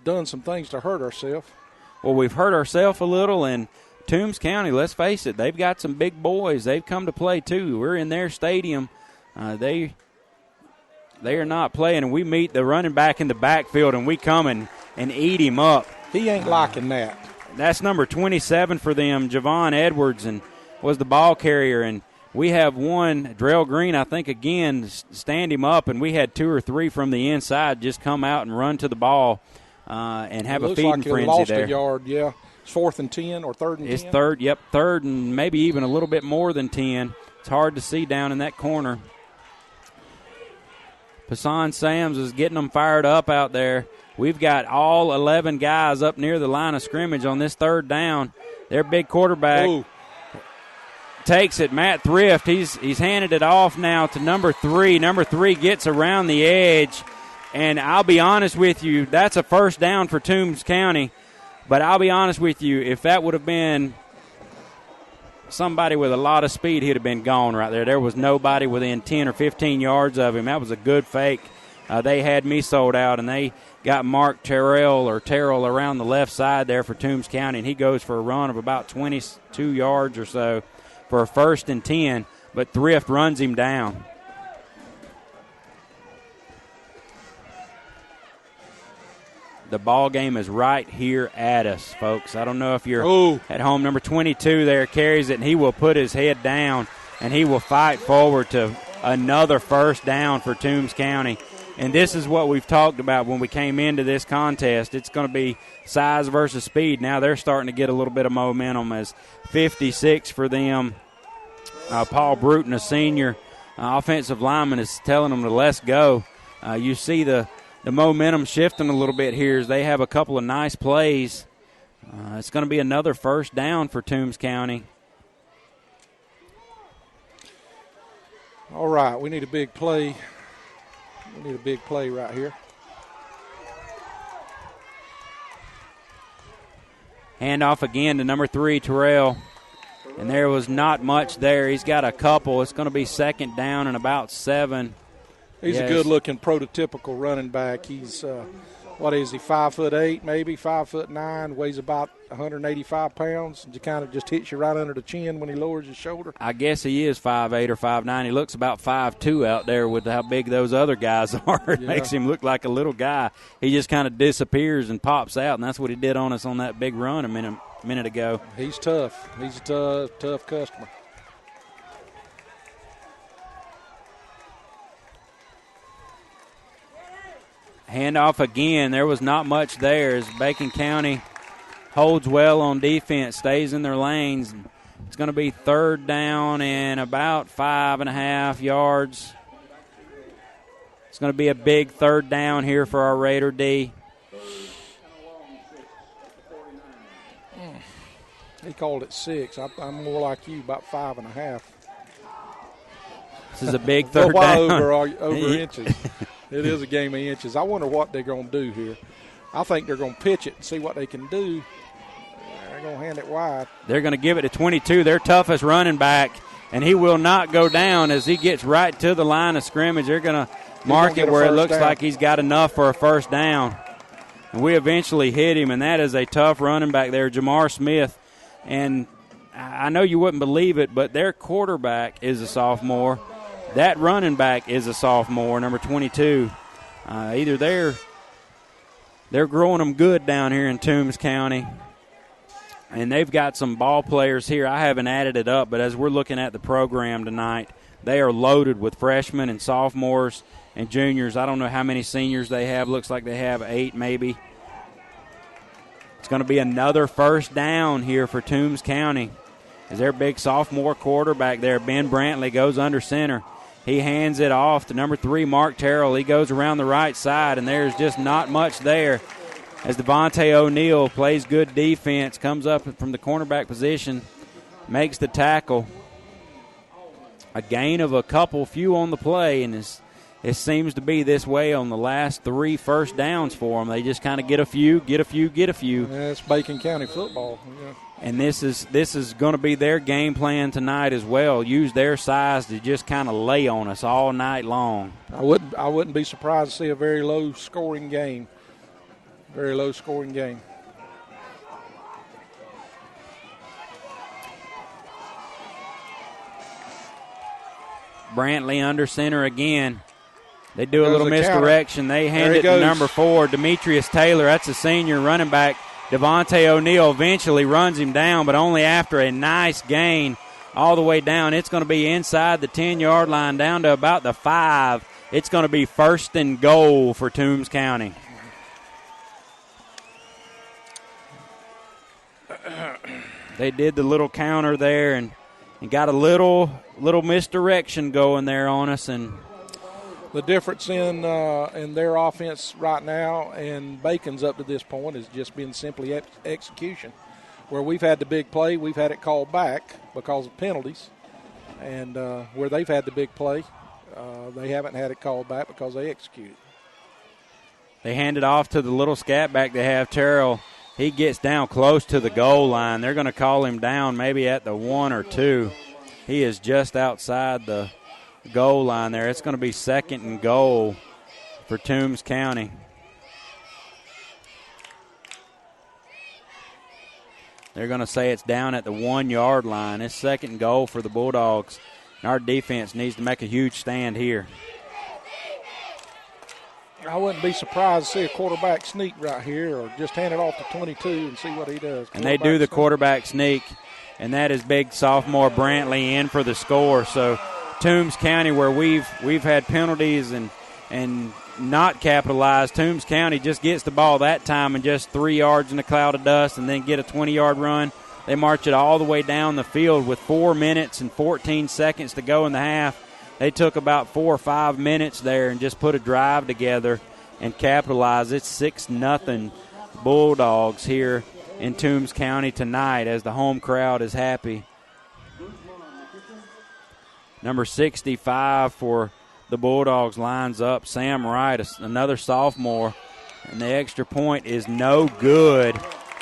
done some things to hurt ourselves. Well, we've hurt ourselves a little, and Toombs County, let's face it, they've got some big boys. They've come to play, too. We're in their stadium. They are not playing, and we meet the running back in the backfield, and we come and eat him up. He ain't liking that. That's number 27 for them, Javon Edwards, and was the ball carrier. And we have one, Drell Green, I think, again, stand him up, and we had 2 or 3 from the inside just come out and run to the ball and have a feeding frenzy there. Looks like he lost a yard, yeah. It's 4th and 10 or 3rd and 10? It's 3rd and maybe even a little bit more than 10. It's hard to see down in that corner. Passan Sams is getting them fired up out there. We've got all 11 guys up near the line of scrimmage on this 3rd down. Their big quarterback takes it. Matt Thrift, he's handed it off now to number 3. Number 3 gets around the edge, and I'll be honest with you, that's a 1st down for Toombs County. But I'll be honest with you, if that would have been somebody with a lot of speed, he'd have been gone right there. There was nobody within 10 or 15 yards of him. That was a good fake. They had me sold out, and they got Mark Terrell around the left side there for Toombs County, and he goes for a run of about 22 yards or so for a 1st and 10, but Thrift runs him down. The ball game is right here at us, folks. I don't know if you're at home. Number 22 there carries it, and he will put his head down, and he will fight forward to another 1st down for Toombs County. And this is what we've talked about when we came into this contest. It's going to be size versus speed. Now they're starting to get a little bit of momentum as 56 for them. Paul Bruton, a senior offensive lineman, is telling them to let's go. You see the momentum shifting a little bit here as they have a couple of nice plays. It's going to be another 1st down for Toombs County. All right, we need a big play. We need a big play right here. Handoff again to number 3, Terrell. And there was not much there. He's got a couple. It's going to be 2nd down and about 7. He's a good-looking prototypical running back. He's, 5'8", maybe 5'9", weighs about 185 pounds. And kind of just hits you right under the chin when he lowers his shoulder. I guess he is 5'8" or 5'9". He looks about 5'2" out there with how big those other guys are. It makes him look like a little guy. He just kind of disappears and pops out, and that's what he did on us on that big run a minute ago. He's tough. He's a tough customer. Handoff again. There was not much there as Bacon County holds well on defense, stays in their lanes. It's going to be 3rd down and about 5.5 yards. It's going to be a big 3rd down here for our Raider D. He called it 6. I'm more like you, about 5.5. This is a big 3rd down. Over inches. It is a game of inches. I wonder what they're going to do here. I think they're going to pitch it and see what they can do. They're going to hand it wide. They're going to give it to 22, their toughest running back, and he will not go down as he gets right to the line of scrimmage. They're going to mark it where it looks like he's got enough for a 1st down. And we eventually hit him, and that is a tough running back there, Jamar Smith. And I know you wouldn't believe it, but their quarterback is a sophomore. That running back is a sophomore, number 22. Either they're growing them good down here in Toombs County, and they've got some ball players here. I haven't added it up, but as we're looking at the program tonight, they are loaded with freshmen and sophomores and juniors. I don't know how many seniors they have. Looks like they have 8 maybe. It's going to be another 1st down here for Toombs County as their big sophomore quarterback there, Ben Brantley, goes under center. He hands it off to number 3, Mark Terrell. He goes around the right side, and there's just not much there as Devontae O'Neal plays good defense, comes up from the cornerback position, makes the tackle. a gain of a few on the play, and it seems to be this way on the last 3 first downs for them. They just kind of get a few. Yeah, it's Bacon County football. Yeah. And this is going to be their game plan tonight as well. Use their size to just kind of lay on us all night long. I wouldn't be surprised to see a very low scoring game. Very low scoring game. Brantley under center again. They do a little misdirection. They hand it to number 4, Demetrius Taylor. That's a senior running back. Devontae O'Neal eventually runs him down, but only after a nice gain all the way down. It's going to be inside the 10-yard line down to about the 5. It's going to be 1st and goal for Toombs County. They did the little counter there and got a little misdirection going there on us. And the difference in their offense right now and Bacon's up to this point has just been simply execution. Where we've had the big play, we've had it called back because of penalties. And where they've had the big play, they haven't had it called back because they executed. They hand it off to the little scat back they have, Terrell. He gets down close to the goal line. They're going to call him down maybe at the 1 or 2. He is just outside the goal line there. It's going to be 2nd and goal for Toombs County. They're going to say it's down at the 1-yard line. It's 2nd and goal for the Bulldogs. And our defense needs to make a huge stand here. I wouldn't be surprised to see a quarterback sneak right here or just hand it off to 22 and see what he does. And they do the quarterback sneak, and that is big sophomore Brantley in for the score. So Toombs County, where we've had penalties and not capitalized, Toombs County just gets the ball that time and just 3 yards in a cloud of dust and then get a 20-yard run. They march it all the way down the field with 4 minutes and 14 seconds to go in the half. They took about 4 or 5 minutes there and just put a drive together and capitalized. It's 6-0 Bulldogs here in Toombs County tonight as the home crowd is happy. Number 65 for the Bulldogs lines up. Sam Wright, another sophomore. And the extra point is no good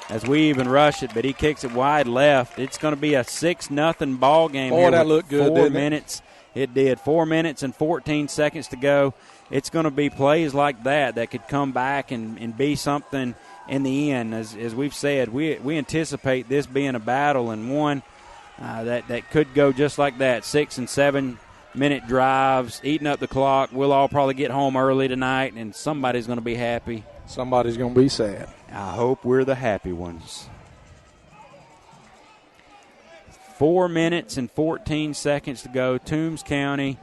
as we even rush it, but he kicks it wide left. It's going to be a 6-0 ball game. Boy, here that looked good, 4 minutes. It did. 4 minutes and 14 seconds to go. It's going to be plays like that could come back and be something in the end. As we've said, we anticipate this being a battle and one that could go just like that. 6 and 7 minute drives, eating up the clock. We'll all probably get home early tonight, and somebody's going to be happy. Somebody's going to be sad. I hope we're the happy ones. 4 minutes and 14 seconds to go. Toombs County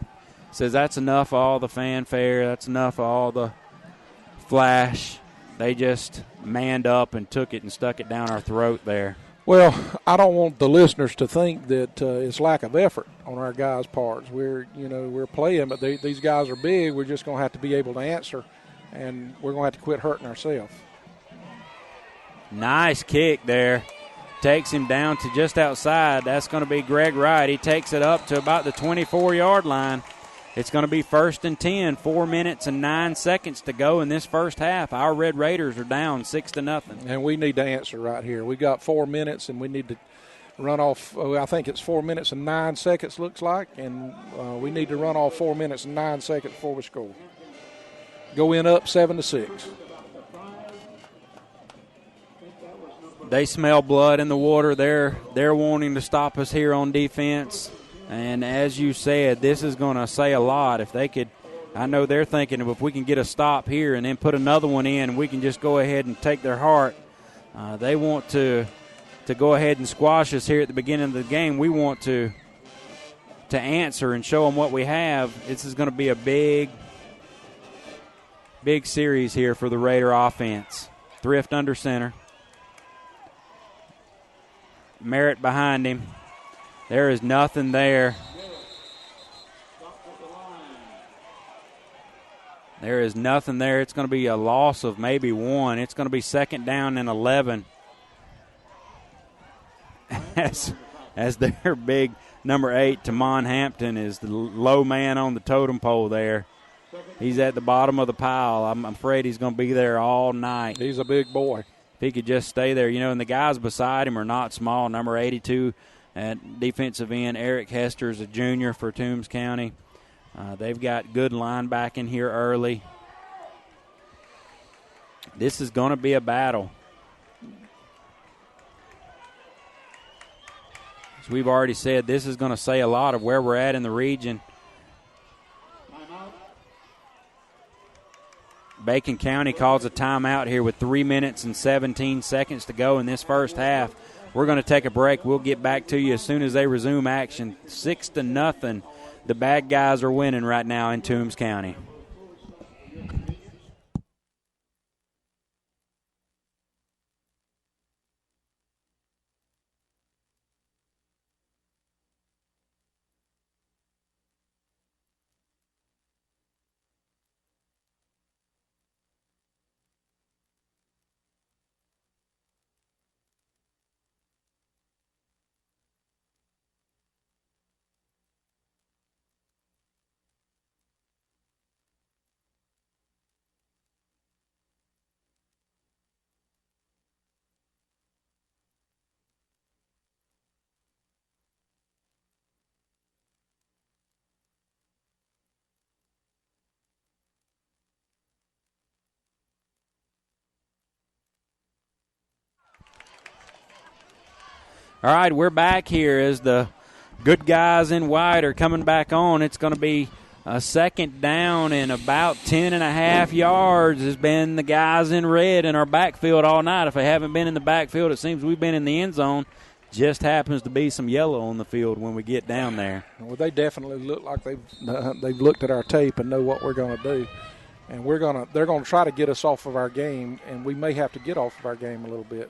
says that's enough of all the fanfare. That's enough of all the flash. They just manned up and took it and stuck it down our throat there. Well, I don't want the listeners to think that it's lack of effort on our guys' parts. We're playing, but these guys are big. We're just going to have to be able to answer, and we're going to have to quit hurting ourselves. Nice kick there. Takes him down to just outside. That's going to be Greg Wright. He takes it up to about the 24-yard line. It's going to be 1st and 10, 4 minutes and 9 seconds to go in this first half. Our Red Raiders are down 6-0. And we need to answer right here. We got 4 minutes, and we need to run off. I think it's 4 minutes and 9 seconds, looks like, and we need to run off 4 minutes and 9 seconds before we score. Go in up 7-6. They smell blood in the water. They're wanting to stop us here on defense. And as you said, this is going to say a lot. If they could, I know they're thinking if we can get a stop here and then put another one in, we can just go ahead and take their heart. They want to go ahead and squash us here at the beginning of the game. We want to answer and show them what we have. This is going to be a big series here for the Raider offense. Thrift under center. Merritt behind him. There is nothing there. There is nothing there. It's going to be a loss of maybe 1. It's going to be 2nd down and 11. as their big number 8, Tamon Hampton, is the low man on the totem pole there. He's at the bottom of the pile. I'm afraid he's going to be there all night. He's a big boy. If he could just stay there, and the guys beside him are not small. Number 82 at defensive end, Eric Hester is a junior for Toombs County. They've got good linebacking here early. This is going to be a battle. As we've already said, this is going to say a lot of where we're at in the region. Bacon County calls a timeout here with 3 minutes and 17 seconds to go in this first half. We're going to take a break. We'll get back to you as soon as they resume action. 6-0. The bad guys are winning right now in Toombs County. All right, we're back here as the good guys in white are coming back on. It's going to be a second down and about 10.5 yards has been the guys in red in our backfield all night. If they haven't been in the backfield, it seems we've been in the end zone. Just happens to be some yellow on the field when we get down there. Well, they definitely look like they've looked at our tape and know what we're going to do. And they're going to try to get us off of our game, and we may have to get off of our game a little bit.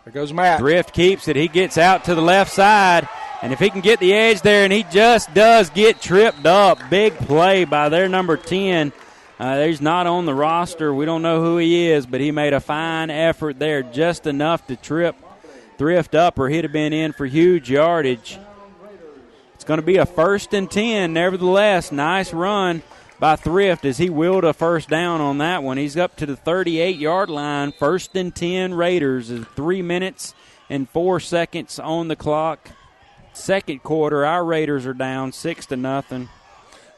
There goes Matt. Thrift keeps it. He gets out to the left side, and if he can get the edge there, and he just does get tripped up. Big play by their number 10. He's not on the roster. We don't know who he is, but he made a fine effort there, just enough to trip Thrift up, or he'd have been in for huge yardage. It's going to be a 1st and 10. Nevertheless, nice run by Thrift as he willed a first down on that one. He's up to the 38-yard line. 1st and 10 Raiders. 3 minutes and 4 seconds on the clock. Second quarter, our Raiders are down 6-0.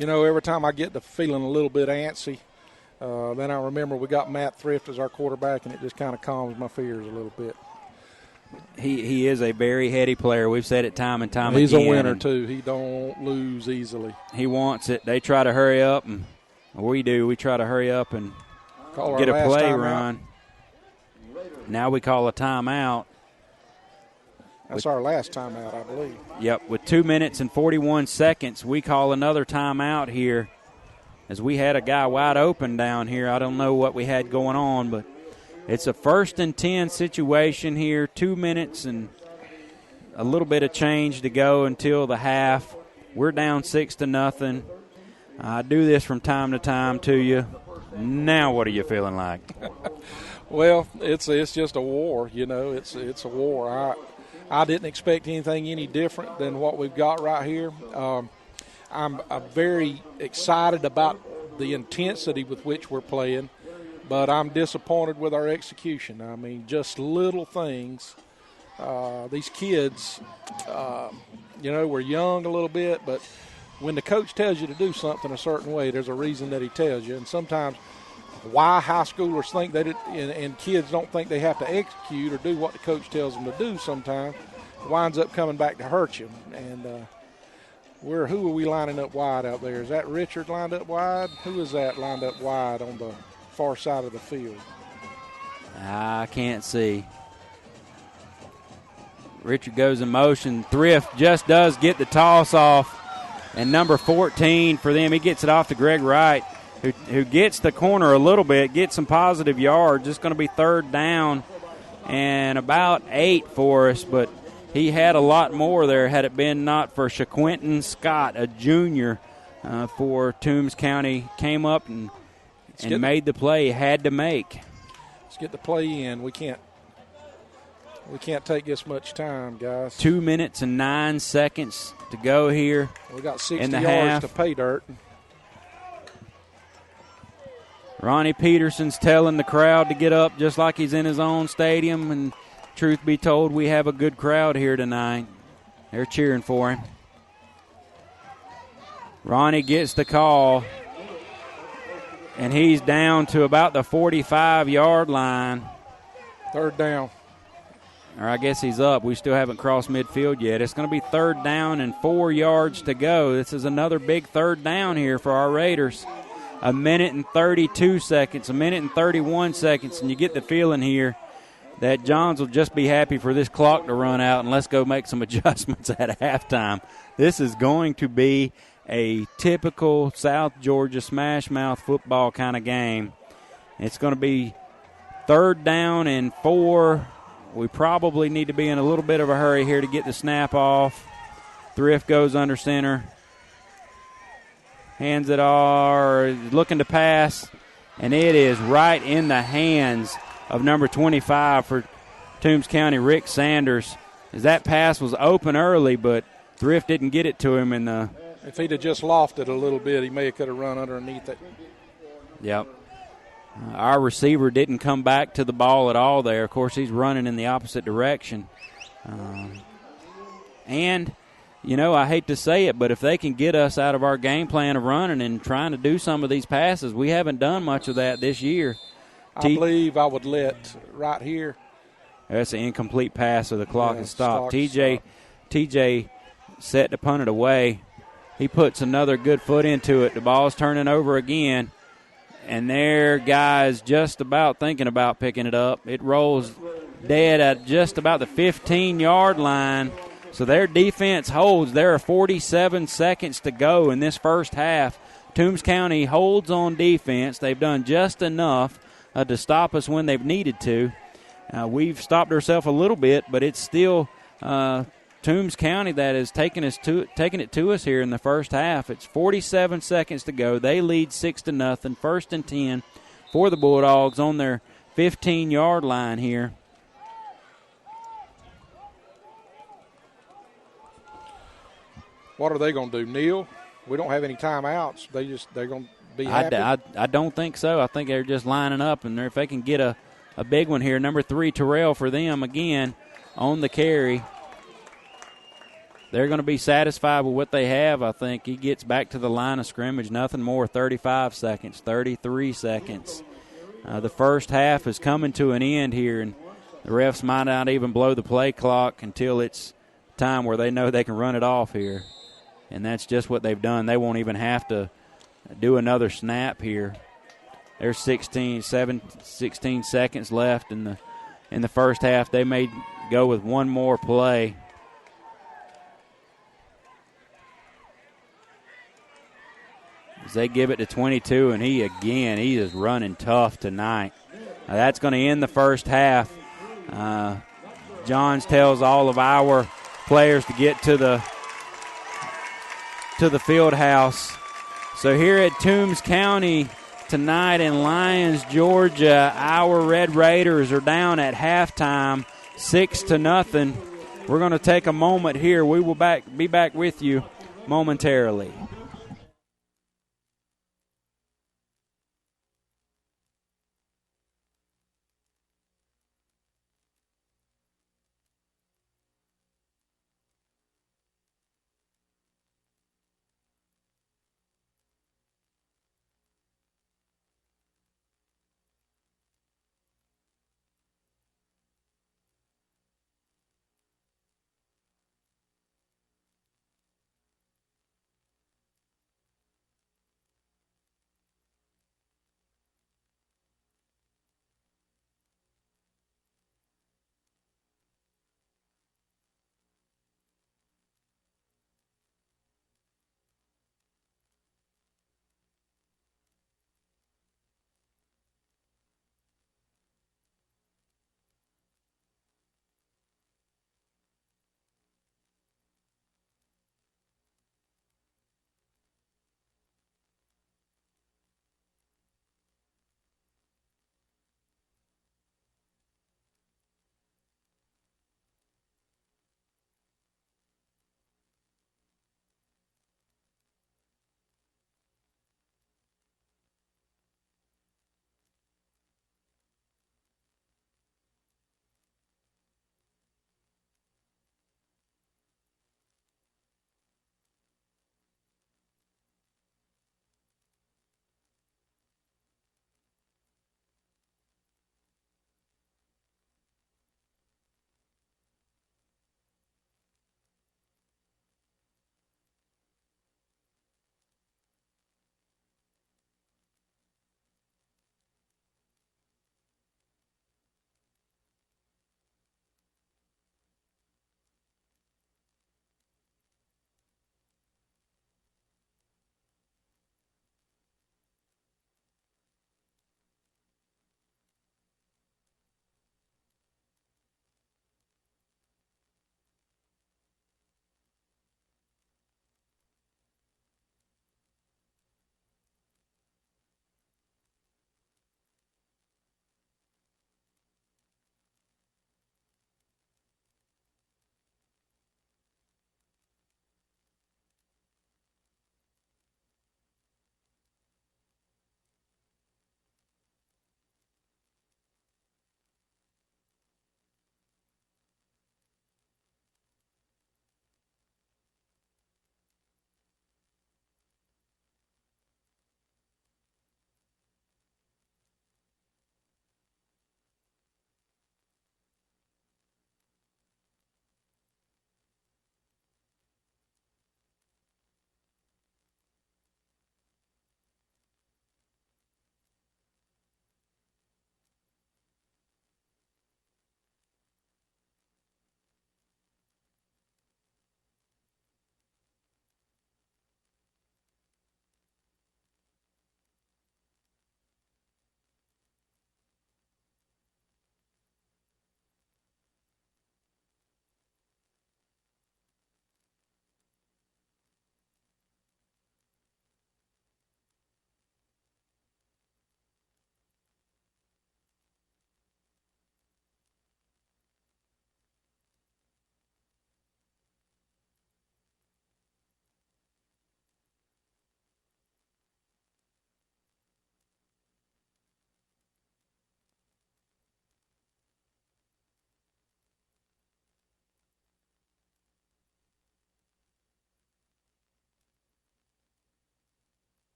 Every time I get to feeling a little bit antsy, then I remember we got Matt Thrift as our quarterback, and it just kind of calms my fears a little bit. He is a very heady player. We've said it time and time He's again. He's a winner, too. He don't lose easily. He wants it. They try to hurry up, and we do. We try to hurry up and get a play run. Now we call a timeout. That's our last timeout, I believe. Yep, with 2 minutes and 41 seconds, we call another timeout here as we had a guy wide open down here. I don't know what we had going on, but it's a 1st and 10 situation here. 2 minutes and a little bit of change to go until the half. We're down 6-0. I do this from time to time to you. Now what are you feeling like? Well, it's just a war, It's a war. I didn't expect anything any different than what we've got right here. I'm very excited about the intensity with which we're playing, but I'm disappointed with our execution. I mean, just little things. These kids, we're young a little bit, but when the coach tells you to do something a certain way, there's a reason that he tells you. And sometimes why high schoolers think that and kids don't think they have to execute or do what the coach tells them to do sometimes winds up coming back to hurt you. And who are we lining up wide out there? Is that Richard lined up wide? Who is that lined up wide on the far side of the field? I can't see. Richard goes in motion. Thrift just does get the toss off. And number 14 for them, he gets it off to Greg Wright, who gets the corner a little bit, gets some positive yards. It's going to be 3rd down and about 8 for us, but he had a lot more there had it been not for Shaquinton Scott, a junior for Toombs County, came up and made the play he had to make. Let's get the play in. We can't We can't take this much time, guys. 2 minutes and 9 seconds to go here. We got 60 in the yards half. to pay dirt. Ronnie Peterson's telling the crowd to get up just like he's in his own stadium, and truth be told, we have a good crowd here tonight. They're cheering for him. Ronnie gets the call, and he's down to about the 45-yard line. Third down. Or I guess he's up. We still haven't crossed midfield yet. It's going to be third down and 4 yards to go. This is another big third down here for our Raiders. A minute and 32 seconds, a minute and 31 seconds, and you get the feeling here that Johns will just be happy for this clock to run out and let's go make some adjustments at halftime. This is going to be a typical South Georgia smash-mouth football kind of game. It's going to be third down and 4. We probably need to be in a little bit of a hurry here to get the snap off. Thrift goes under center. Hands it all, looking to pass, and it is right in the hands of number 25 for Toombs County, Rick Sanders. As that pass was open early, but Thrift didn't get it to him. If he'd have just lofted a little bit, he may could have run underneath it. Yep. Our receiver didn't come back to the ball at all there. Of course, he's running in the opposite direction. And you know, I hate to say it, but if they can get us out of our game plan of running and trying to do some of these passes, we haven't done much of that this year. I believe I would let right here. That's an incomplete pass, so the clock is stopped. TJ set to punt it away. He puts another good foot into it. The ball's turning over again, and their guy's just about thinking about picking it up. It rolls dead at just about the 15-yard line. So their defense holds. There are 47 seconds to go in this first half. Toombs County holds on defense. They've done just enough to stop us when they've needed to. We've stopped ourselves a little bit, but it's still Toombs County that is taking it to us here in the first half. It's 47 seconds to go. They lead 6-0. First and 10 for the Bulldogs on their 15-yard line here. What are they going to do, kneel? We don't have any timeouts. They're going to be happy. I don't think so. I think they're just lining up, and if they can get a big one here, number 3, Terrell, for them again on the carry. They're going to be satisfied with what they have, I think. He gets back to the line of scrimmage, nothing more, 35 seconds, 33 seconds. The first half is coming to an end here, and the refs might not even blow the play clock until it's time where they know they can run it off here. And that's just what they've done. They won't even have to do another snap here. There's 16 seconds left in the first half. They may go with one more play. As they give it to 22, and he is running tough tonight. Now that's going to end the first half. Johns tells all of our players to get to the field house. So here at Toombs County tonight in Lyons, Georgia, our Red Raiders are down at halftime, 6-0. We're going to take a moment here. We will be back with you momentarily.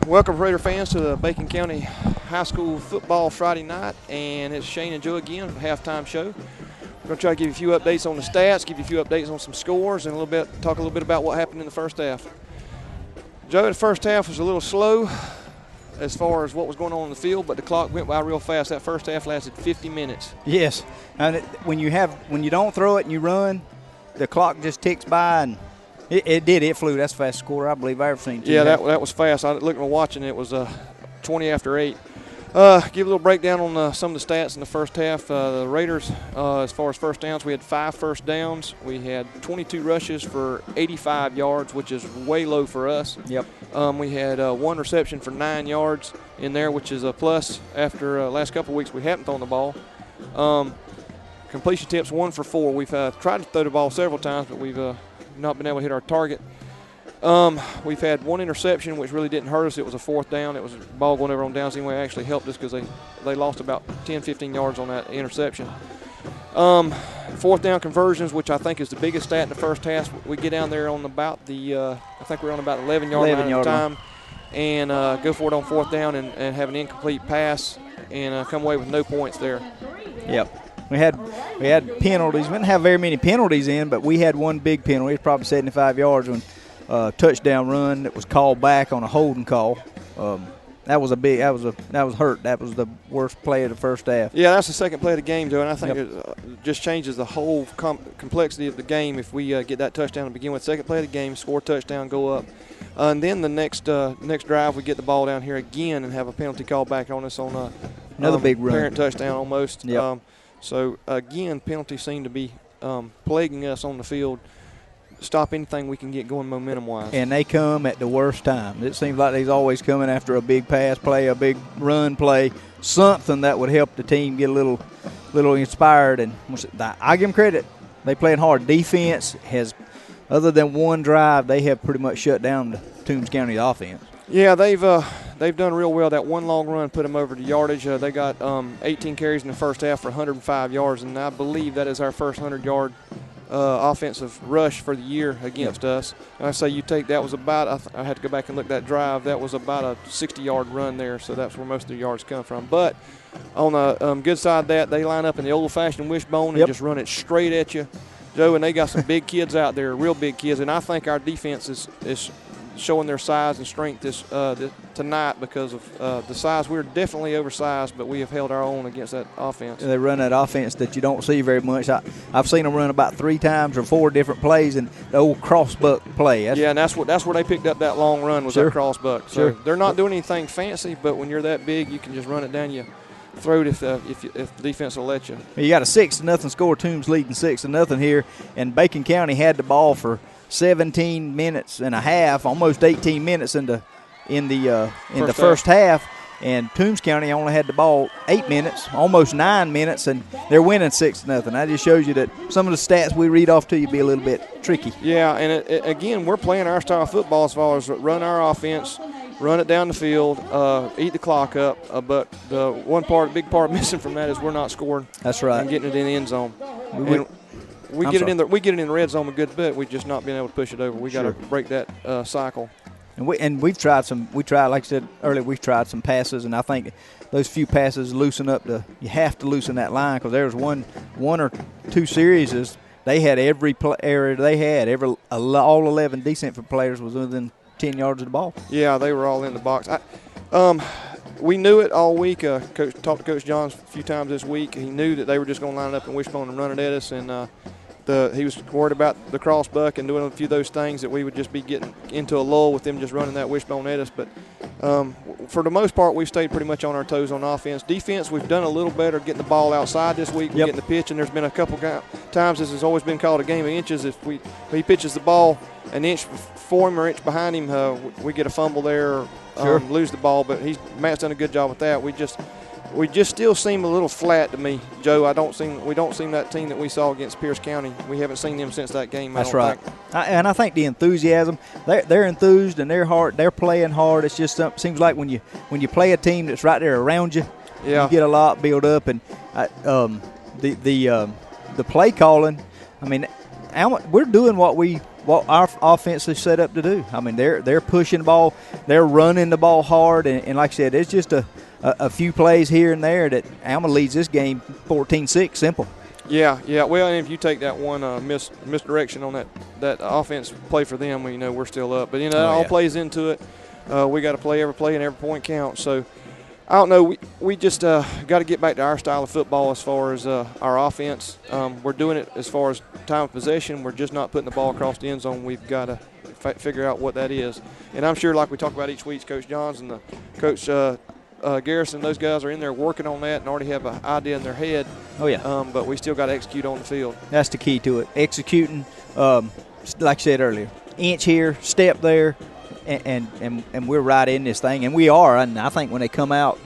Welcome, Raider fans, to the Bacon County High School football Friday night, and it's Shane and Joe again for the halftime show. We're going to try to give you a few updates on the stats, give you a few updates on some scores, and talk a little bit about what happened in the first half. Joe, the first half was a little slow as far as what was going on in the field, but the clock went by real fast. That first half lasted 50 minutes. Yes, and when you don't throw it and you run, the clock just ticks by, and it did. It flew. That's the fastest score I believe I've ever seen. Yeah, that was fast. I looked and watching. It was 20 after 8. Give a little breakdown on some of the stats in the first half. The Raiders, as far as first downs, we had 5 first downs. We had 22 rushes for 85 yards, which is way low for us. Yep. We had 1 reception for 9 yards in there, which is a plus. After last couple of weeks, we haven't thrown the ball. Completion attempts 1 for 4. We've tried to throw the ball several times, but we've not been able to hit our target. We've had 1 interception, which really didn't hurt us. It was a 4th down. It was a ball going over on downs anyway. It actually helped us because they lost about 10, 15 yards on that interception. 4th down conversions, which I think is the biggest stat in the first half. We get down there on about I think we're on about 11-yard line at the time, and go for it on 4th down and have an incomplete pass and come away with no points there. Yep. We had penalties. We didn't have very many penalties in, but we had 1 big penalty. It was probably 75 yards when touchdown run that was called back on a holding call. That was hurt. That was the worst play of the first half. Yeah, that's the second play of the game, Joe, and I think it just changes the whole complexity of the game if we get that touchdown to begin with. Second play of the game, score touchdown, go up. And then the next drive, we get the ball down here again and have a penalty called back on us on another big run. Parent touchdown almost. Yep. So, again, penalties seem to be plaguing us on the field. Stop anything we can get going momentum-wise. And they come at the worst time. It seems like they's always coming after a big pass play, a big run play, something that would help the team get a little inspired. And I give them credit. They playing hard. Defense has, other than 1 drive, they have pretty much shut down the Toombs County offense. Yeah, they've done real well. That 1 long run put them over the yardage. They got 18 carries in the first half for 105 yards, and I believe that is our first 100-yard offensive rush for the year against us. And I say you take that was about, I had to go back and look at that drive, that was about a 60-yard run there, so that's where most of the yards come from. But on the good side of that, they line up in the old-fashioned wishbone and just run it straight at you. Joe, and they got some big kids out there, real big kids. And I think our defense is showing their size and strength tonight because of the size. We're definitely oversized, but we have held our own against that offense. They run that offense that you don't see very much. I've seen them run about 3 times or 4 different plays, and the old cross-buck play. And that's where they picked up that long run was that cross-buck. So they're not doing anything fancy, but when you're that big, you can just run it down your throat if the defense will let you. You got a 6-0 score. Toombs leading 6-0 here, and Bacon County had the ball for 17 minutes and a half, almost 18 minutes in the first half, and Toombs County only had the ball 8 minutes, almost 9 minutes, and they're winning 6-0. That just shows you that some of the stats we read off to you be a little bit tricky. Yeah, and again, we're playing our style of football as far as run our offense, run it down the field, eat the clock up. But the big part missing from that is we're not scoring. That's right. And getting it in the end zone. We get it in the red zone a good bit. We've just not been able to push it over. We got to break that cycle. And we've tried like I said earlier, we've tried some passes, and I think those few passes loosen up you have to loosen that line, because there was one or two series they had every area they had, all 11 decent players was within 10 yards of the ball. Yeah, they were all in the box. We knew it all week. Talked to Coach Johns a few times this week. He knew that they were just going to line up in wishbone and run it at us, and he was worried about the cross buck and doing a few of those things that we would just be getting into a lull with them just running that wishbone at us. But for the most part, we've stayed pretty much on our toes on offense. Defense, we've done a little better getting the ball outside this week. We're getting the pitch, and there's been a couple times this has always been called a game of inches. If he pitches the ball an inch for him or inch behind him, we get a fumble there, lose the ball. But Matt's done a good job with that. We just still seem a little flat to me, Joe. We don't seem that team that we saw against Pierce County. We haven't seen them since that game. That's right. And I think the enthusiasm, they're enthused and they're hard. They're playing hard. It's just seems like when you play a team that's right there around you, you get a lot built up. And the play calling, I mean, we're doing what our offense is set up to do. I mean, they're pushing the ball, they're running the ball hard, and like I said, it's just a few plays here and there that Alma leads this game 14-6, simple. Yeah. Well, and if you take that one misdirection on that offense play for them, we're still up. But that all plays into it. We got to play every play and every point counts. So I don't know. We just got to get back to our style of football as far as our offense. We're doing it as far as time of possession. We're just not putting the ball across the end zone. We've got to figure out what that is. And I'm sure, like we talk about each week, Coach Johns and the Coach Garrison, those guys are in there working on that and already have an idea in their head. Oh, yeah. But we still got to execute on the field. That's the key to it. Executing, like I said earlier, inch here, step there, and we're right in this thing. And we are. And I think when they come out,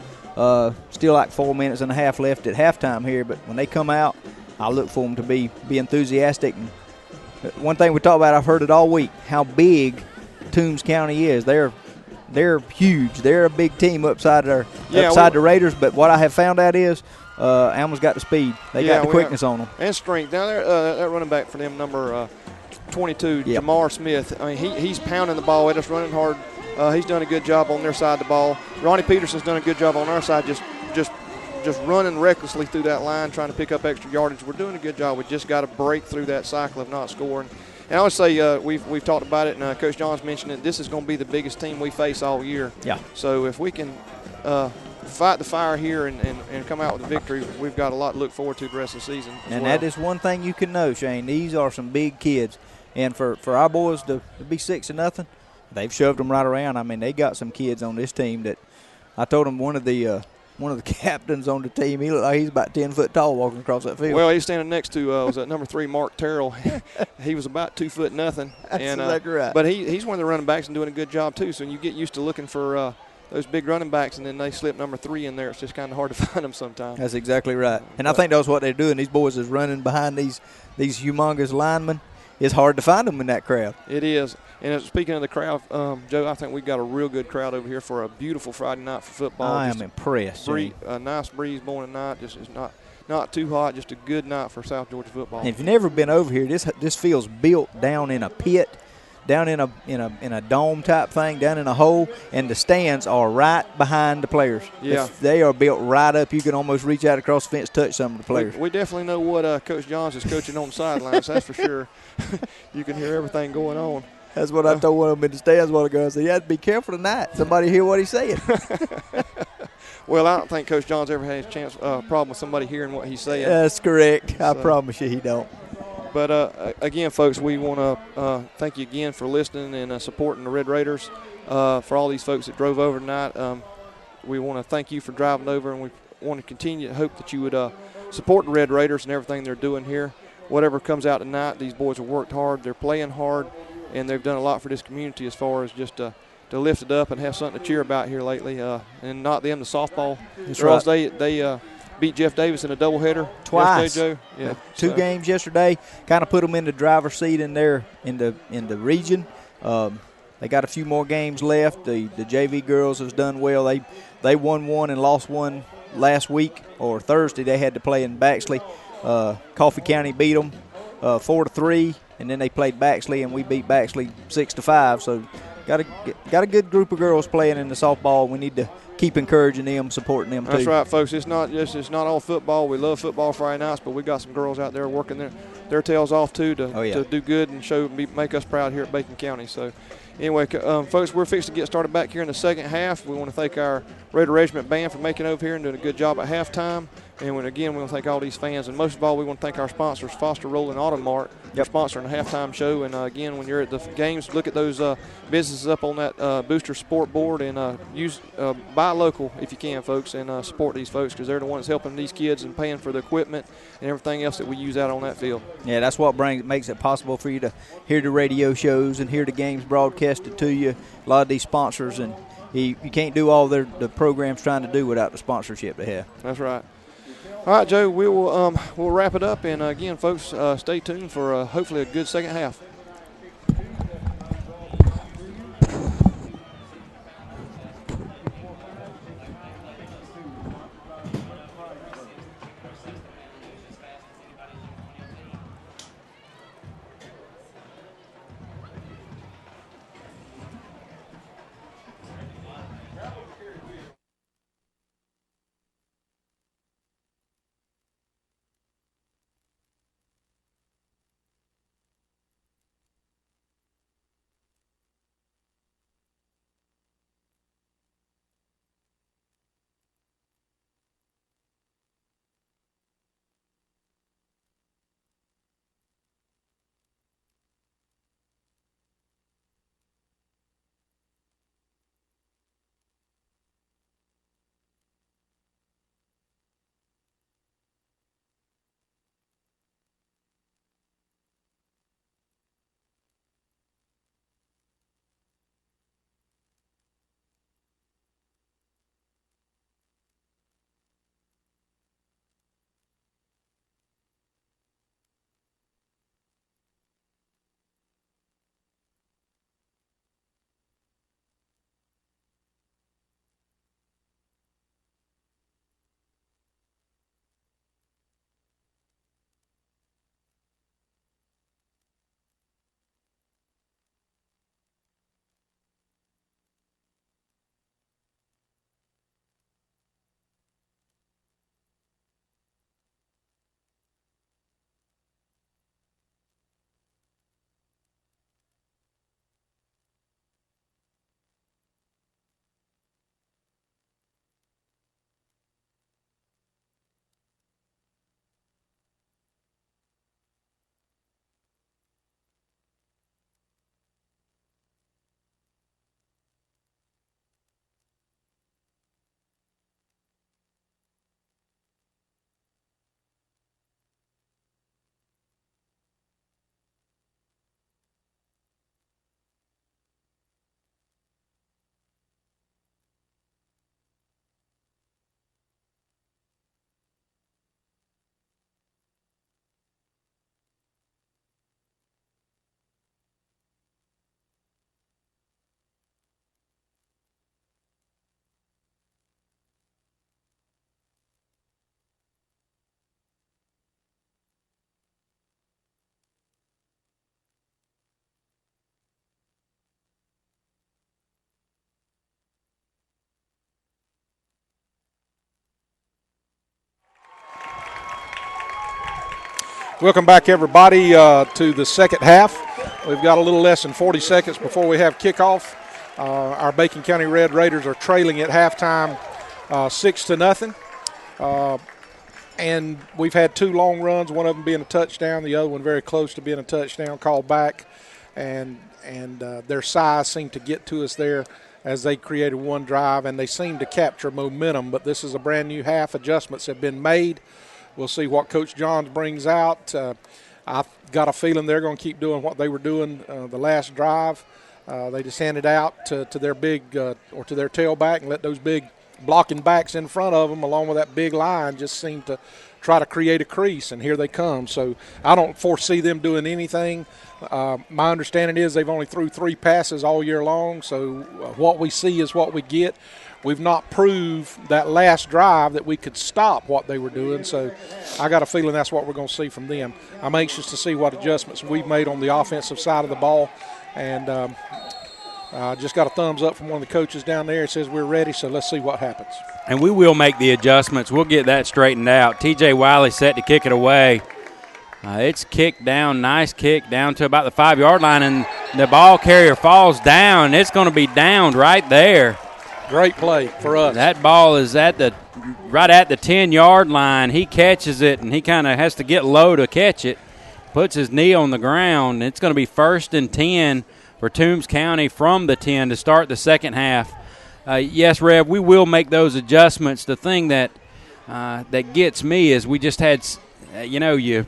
still like 4 minutes and a half left at halftime here, but when they come out, I look for them to be enthusiastic. And one thing we talk about, I've heard it all week, how big Toombs County is. They're huge. They're a big team upside the Raiders. But what I have found out is Alma's got the speed. They got the quickness on them. And strength. Now, that running back for them, number 22, Jamar Smith, I mean, he's pounding the ball at us, running hard. He's done a good job on their side of the ball. Ronnie Peterson's done a good job on our side, just running recklessly through that line, trying to pick up extra yardage. We're doing a good job. We just got to break through that cycle of not scoring. And I would say we've talked about it, and Coach Johns mentioned it. This is going to be the biggest team we face all year. Yeah. So if we can fight the fire here and come out with a victory, we've got a lot to look forward to the rest of the season. And that is one thing you can know, Shane. These are some big kids. And for our boys to be 6-0, they've shoved them right around. I mean, they got some kids on this team that I told them one of the captains on the team, he looked like he's about 10 foot tall walking across that field. Well, he's standing next to was that number 3, Mark Terrell. He was about 2 foot nothing. That's exactly right. But he's one of the running backs and doing a good job too. So when you get used to looking for those big running backs and then they slip number 3 in there, it's just kind of hard to find them sometimes. That's exactly right. And I think that's what they're doing. These boys is running behind these humongous linemen. It's hard to find them in that crowd. It is. And speaking of the crowd, Joe, I think we've got a real good crowd over here for a beautiful Friday night for football. I am impressed. A nice breeze blowing tonight. Just it's not too hot. Just a good night for South Georgia football. And if you've never been over here, this feels built down in a pit. down in a dome type thing, down in a hole, and the stands are right behind the players. Yeah. They are built right up. You can almost reach out across the fence, touch some of the players. We definitely know what Coach Johns is coaching on the sidelines. That's for sure. You can hear everything going on. That's what I told one of them in the stands a while ago. I said, you have to be careful tonight. Somebody hear what he's saying. Well, I don't think Coach Johns ever had a problem with somebody hearing what he's saying. That's correct. I promise you he don't. But, again, folks, we want to thank you again for listening and supporting the Red Raiders. For all these folks that drove over tonight, we want to thank you for driving over, and we want to continue to hope that you would support the Red Raiders and everything they're doing here. Whatever comes out tonight, these boys have worked hard. They're playing hard, and they've done a lot for this community as far as just to lift it up and have something to cheer about here lately. And not them, the softball. That's girls, right. They beat Jeff Davis in a doubleheader Twice. yesterday, Joe. Yeah, two games yesterday. Kind of put them in the driver's seat in the region. They got a few more games left. The JV girls has done well. They won one and lost one last week or Thursday. They had to play in Baxley. Coffee County beat them 4-3, and then they played Baxley, and we beat Baxley 6-5. So got a good group of girls playing in the softball. We need to keep encouraging them, supporting them too. That's right, folks. It's not all football. We love football Friday nights, but we got some girls out there working their tails off too to do good and make us proud here at Bacon County. So anyway, folks, we're fixing to get started back here in the second half. We want to thank our Raider Regiment band for making over here and doing a good job at halftime. And again, we want to thank all these fans. And most of all, we want to thank our sponsors, Foster Rolling Auto Mart, for sponsoring the halftime show. And again, when you're at the games, look at those businesses up on that booster sport board and buy local if you can, folks, and support these folks because they're the ones helping these kids and paying for the equipment and everything else that we use out on that field. Yeah, that's what makes it possible for you to hear the radio shows and hear the games broadcasted to you. A lot of these sponsors, and you can't do all the programs trying to do without the sponsorship they have. That's right. All right, Joe, we'll wrap it up. And, again, folks, stay tuned for hopefully a good second half. Welcome back, everybody, to the second half. We've got a little less than 40 seconds before we have kickoff. Our Bacon County Red Raiders are trailing at halftime 6-0. And we've had two long runs, one of them being a touchdown, the other one very close to being a touchdown, called back. And their size seemed to get to us there as they created one drive, and they seemed to capture momentum. But this is a brand new half. Adjustments have been made. We'll see what Coach Johns brings out. I've got a feeling they're going to keep doing what they were doing the last drive. They just handed out to their big or to their tailback and let those big blocking backs in front of them along with that big line just seem to try to create a crease, and here they come. So I don't foresee them doing anything. My understanding is they've only threw 3 passes all year long, so what we see is what we get. We've not proved that last drive that we could stop what they were doing, so I got a feeling that's what we're going to see from them. I'm anxious to see what adjustments we've made on the offensive side of the ball, and just got a thumbs up from one of the coaches down there. It says we're ready, so let's see what happens. And we will make the adjustments. We'll get that straightened out. T.J. Wiley set to kick it away. It's kicked down, nice kick, down to about the 5-yard line, and the ball carrier falls down. It's going to be downed right there. Great play for us. That ball is right at the 10-yard line. He catches it, and he kind of has to get low to catch it. Puts his knee on the ground. It's going to be 1st and 10 for Toombs County from the 10 to start the second half. Yes, Rev, we will make those adjustments. The thing that gets me is we just had, I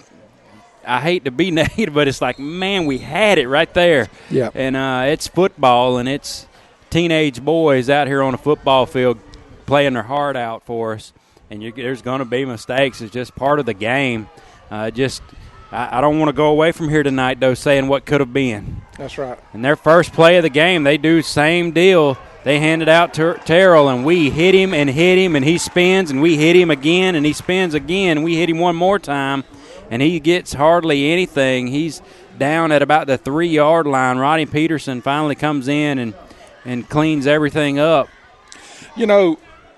hate to be negative, but it's like, man, we had it right there. Yeah. And it's football, and it's teenage boys out here on a football field playing their heart out for us. And there's going to be mistakes. It's just part of the game. I don't want to go away from here tonight, though, saying what could have been. That's right. And their first play of the game, they do same deal. They hand it out to Terrell, and we hit him, and he spins, and we hit him again, and he spins again, and we hit him one more time, and he gets hardly anything. He's down at about the 3-yard line. Rodney Peterson finally comes in and cleans everything up.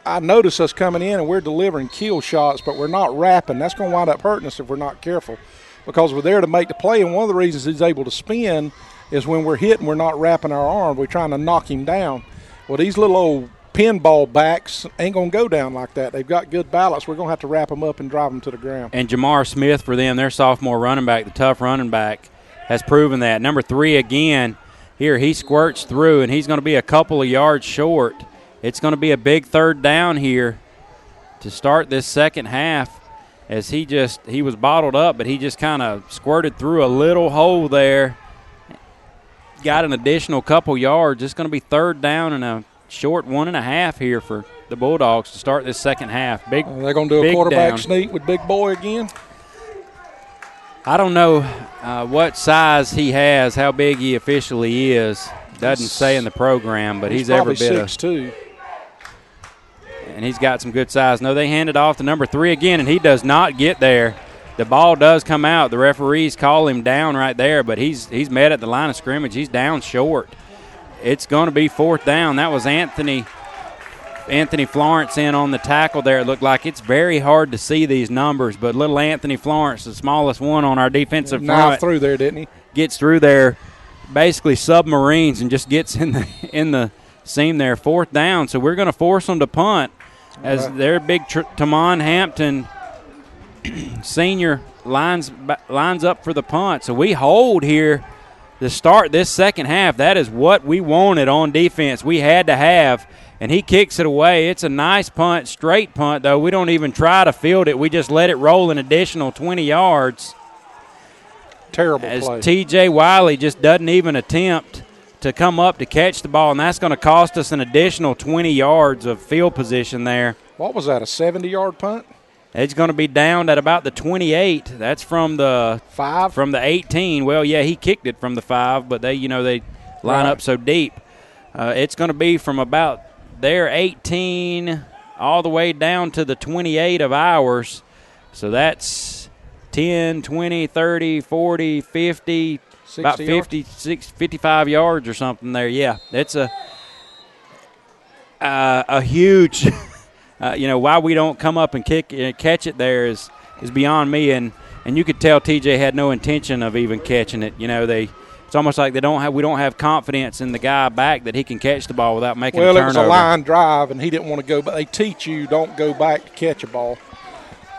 I notice us coming in, and we're delivering kill shots, but we're not wrapping. That's going to wind up hurting us if we're not careful, because we're there to make the play, and one of the reasons he's able to spin is when we're hitting, we're not wrapping our arm. We're trying to knock him down. Well, these little old pinball backs ain't going to go down like that. They've got good balance. We're going to have to wrap them up and drive them to the ground. And Jamar Smith for them, their sophomore running back, the tough running back, has proven that. Number 3 again, here he squirts through, and he's going to be a couple of yards short. It's going to be a big 3rd down here to start this second half, as he was bottled up, but he just kind of squirted through a little hole there. Got an additional couple yards. It's going to be 3rd down and a short 1.5 here for the Bulldogs to start this second half. They're going to do a quarterback sneak with Big Boy again? I don't know what size he has, how big he officially is. Doesn't say in the program, but he's every bit 6'2". And he's got some good size. No, they hand it off to number 3 again, and he does not get there. The ball does come out. The referees call him down right there, but he's met at the line of scrimmage. He's down short. It's going to be 4th down. That was Anthony Florence in on the tackle there. It looked like it's very hard to see these numbers, but little Anthony Florence, the smallest one on our defensive front, through there, didn't he? Gets through there, basically submarines, and just gets in the seam there. 4th down, so we're going to force them to punt as their big Tamon Hampton senior lines up for the punt. So we hold here to start this second half. That is what we wanted on defense. We had to have, and he kicks it away. It's a nice punt, straight punt, though. We don't even try to field it. We just let it roll an additional 20 yards. Terrible as play. T.J. Wiley just doesn't even attempt to come up to catch the ball, and that's going to cost us an additional 20 yards of field position there. What was that, a 70-yard punt? It's going to be down at about the 28. That's from the 5? From the 18. Well, yeah, he kicked it from the 5, but they line up so deep. It's going to be from about their 18 all the way down to the 28 of ours. So that's 10, 20, 30, 40, 50, about 50, 55 yards or something there. Yeah, it's a huge – why we don't come up and catch it there is beyond me. And and you could tell TJ had no intention of even catching it. It's almost like we don't have confidence in the guy back that he can catch the ball without making a turnover. Well, it was a line drive, and he didn't want to go. But they teach you don't go back to catch a ball.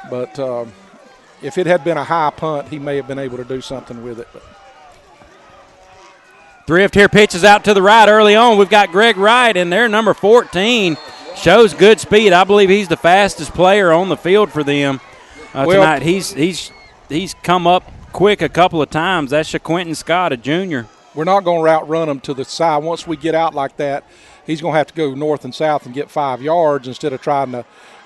But if it had been a high punt, he may have been able to do something with it. But. Thrift here pitches out to the right early on. We've got Greg Wright in there, number 14. Shows good speed. I believe he's the fastest player on the field for them tonight. He's come up quick a couple of times. That's Shaquinton Scott, a junior. We're not going to route run him to the side. Once we get out like that, he's going to have to go north and south and get 5 yards instead of trying to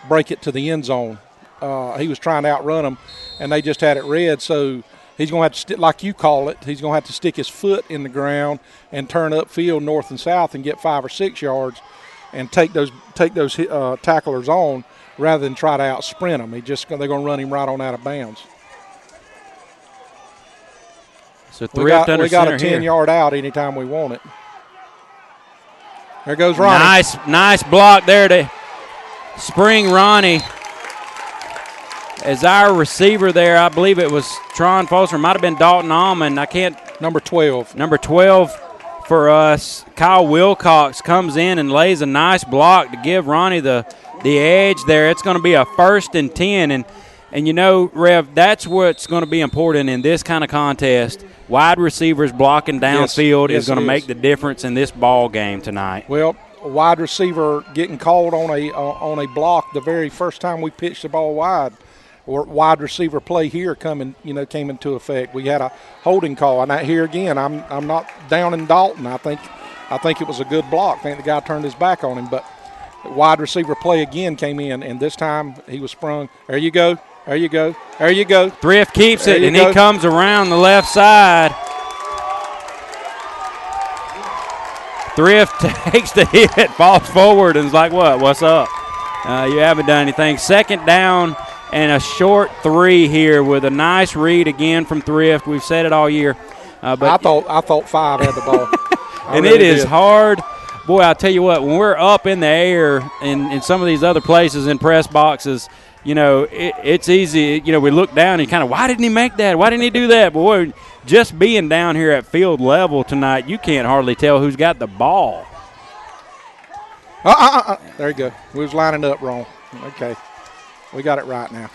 break it to the end zone. He was trying to outrun them, and they just had it read. So he's going to have to, like you call it, he's going to have to stick his foot in the ground and turn upfield north and south and get 5 or 6 yards and take those tacklers on rather than try to out sprint them. They're going to run him right on out of bounds. So Thrift under we got center a 10-yard out anytime we want it. There goes Ronnie. Nice block there to spring Ronnie. As our receiver there, I believe it was Tron Foster, might have been Dalton Almond. Number 12. Number 12 for us. Kyle Wilcox comes in and lays a nice block to give Ronnie the edge there. It's going to be a 1st and 10. And Rev, that's what's going to be important in this kind of contest. Wide receivers blocking downfield is going to make the difference in this ball game tonight. Well, a wide receiver getting called on a block the very first time we pitched the ball wide. Or wide receiver play here came into effect. We had a holding call, and here again, I'm not down in Dalton. I think it was a good block. I think the guy turned his back on him, but wide receiver play again came in, and this time he was sprung. There you go. Thrift keeps it, and he comes around the left side. Thrift takes the hit, falls forward, and is like, what's up? You haven't done anything. 2nd down and a short 3 here with a nice read again from Thrift. We've said it all year. But I thought 5 had the ball. And really it is hard. Boy, I'll tell you what, when we're up in the air in some of these other places in press boxes, it's easy. We look down and kind of, why didn't he make that? Why didn't he do that? Boy, just being down here at field level tonight, you can't hardly tell who's got the ball. There you go. We was lining up wrong. Okay. We got it right now.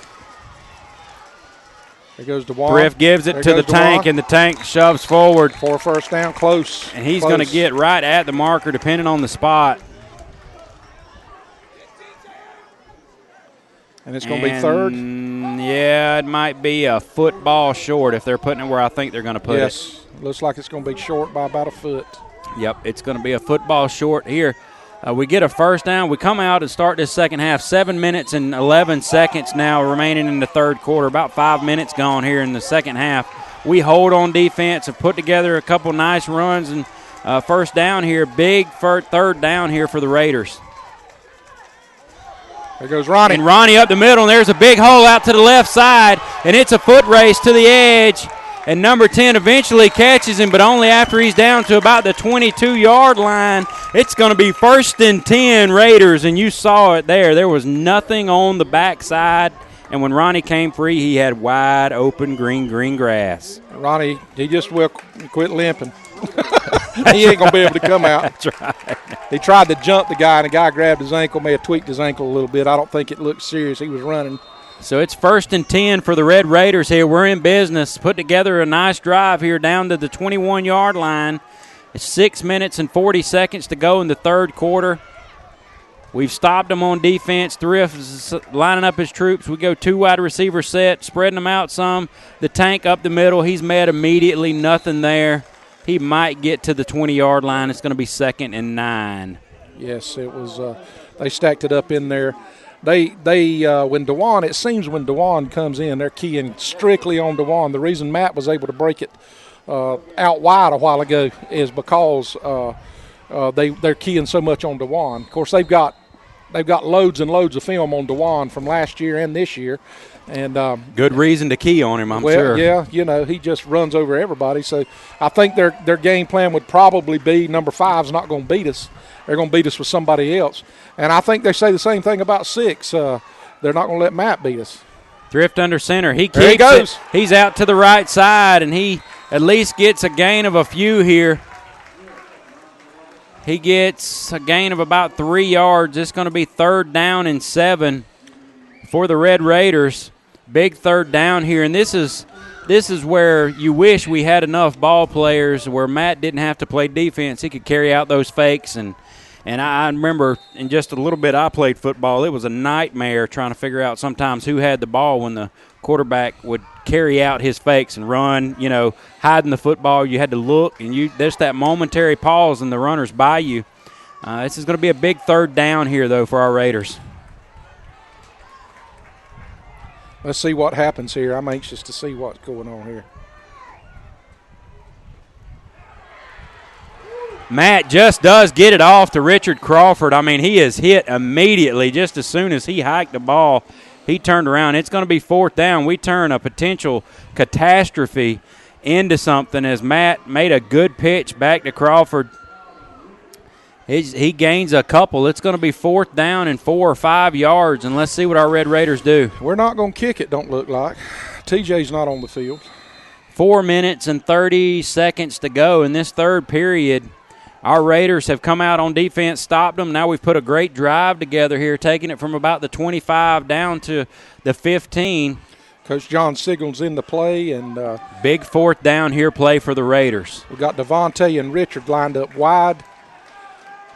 There goes DeWan. Thrift gives it to the tank, and the tank shoves forward. For a 1st down, close. And he's going to get right at the marker depending on the spot. And it's going to be 3rd? Yeah, it might be a football short if they're putting it where I think they're going to put it. Yes, looks like it's going to be short by about a foot. Yep, it's going to be a football short here. We get a 1st down. We come out and start this second half. 7 minutes and 11 seconds now remaining in the 3rd quarter. About 5 minutes gone here in the second half. We hold on defense and put together a couple nice runs and 1st down here. Big 3rd down here for the Raiders. There goes Ronnie. And Ronnie up the middle, and there's a big hole out to the left side, and it's a foot race to the edge. And number 10 eventually catches him, but only after he's down to about the 22-yard line. It's going to be 1st and 10 Raiders, and you saw it there. There was nothing on the backside, and when Ronnie came free, he had wide open green grass. Ronnie, he just will quit limping. He ain't going to be able to come out. That's right. He tried to jump the guy, and the guy grabbed his ankle, may have tweaked his ankle a little bit. I don't think it looked serious. He was running. So it's 1st and 10 for the Red Raiders here. We're in business. Put together a nice drive here down to the 21-yard line. It's 6 minutes and 40 seconds to go in the 3rd quarter. We've stopped them on defense. Thrift is lining up his troops. We go 2 wide receiver set, spreading them out some. The tank up the middle. He's met immediately. Nothing there. He might get to the 20-yard line. It's going to be 2nd and 9. Yes, it was. They stacked it up in there. When DeWan comes in, they're keying strictly on DeWan. The reason Matt was able to break it out wide a while ago is because they're keying so much on DeWan. Of course, they've got loads and loads of film on DeWan from last year and this year, and good reason to key on him. I'm sure. Yeah, he just runs over everybody. So I think their game plan would probably be number 5's not going to beat us. They're going to beat us with somebody else. And I think they say the same thing about 6. They're not going to let Matt beat us. Thrift under center. He There he kicks goes. it. He's out to the right side, and he at least gets a gain of a few here. He gets a gain of about 3 yards. It's going to be 3rd down and 7 for the Red Raiders. Big 3rd down here, and this is where you wish we had enough ball players where Matt didn't have to play defense. He could carry out those fakes, and I remember in just a little bit I played football, it was a nightmare trying to figure out sometimes who had the ball when the quarterback would carry out his fakes and run, hiding the football. You had to look, and there's that momentary pause, and the runner's by you. This is going to be a big 3rd down here, though, for our Raiders. Let's see what happens here. I'm anxious to see what's going on here. Matt just does get it off to Richard Crawford. I mean, he is hit immediately just as soon as he hiked the ball. He turned around. It's going to be 4th down. We turn a potential catastrophe into something as Matt made a good pitch back to Crawford. He gains a couple. It's going to be 4th down and 4 or 5 yards, and let's see what our Red Raiders do. We're not going to kick it, don't look like. TJ's not on the field. 4 minutes and 30 seconds to go in this 3rd period. Our Raiders have come out on defense, stopped them. Now we've put a great drive together here, taking it from about the 25 down to the 15. Coach John Sigel's in the play, and big 4th down here play for the Raiders. we got Devontae and Richard lined up wide.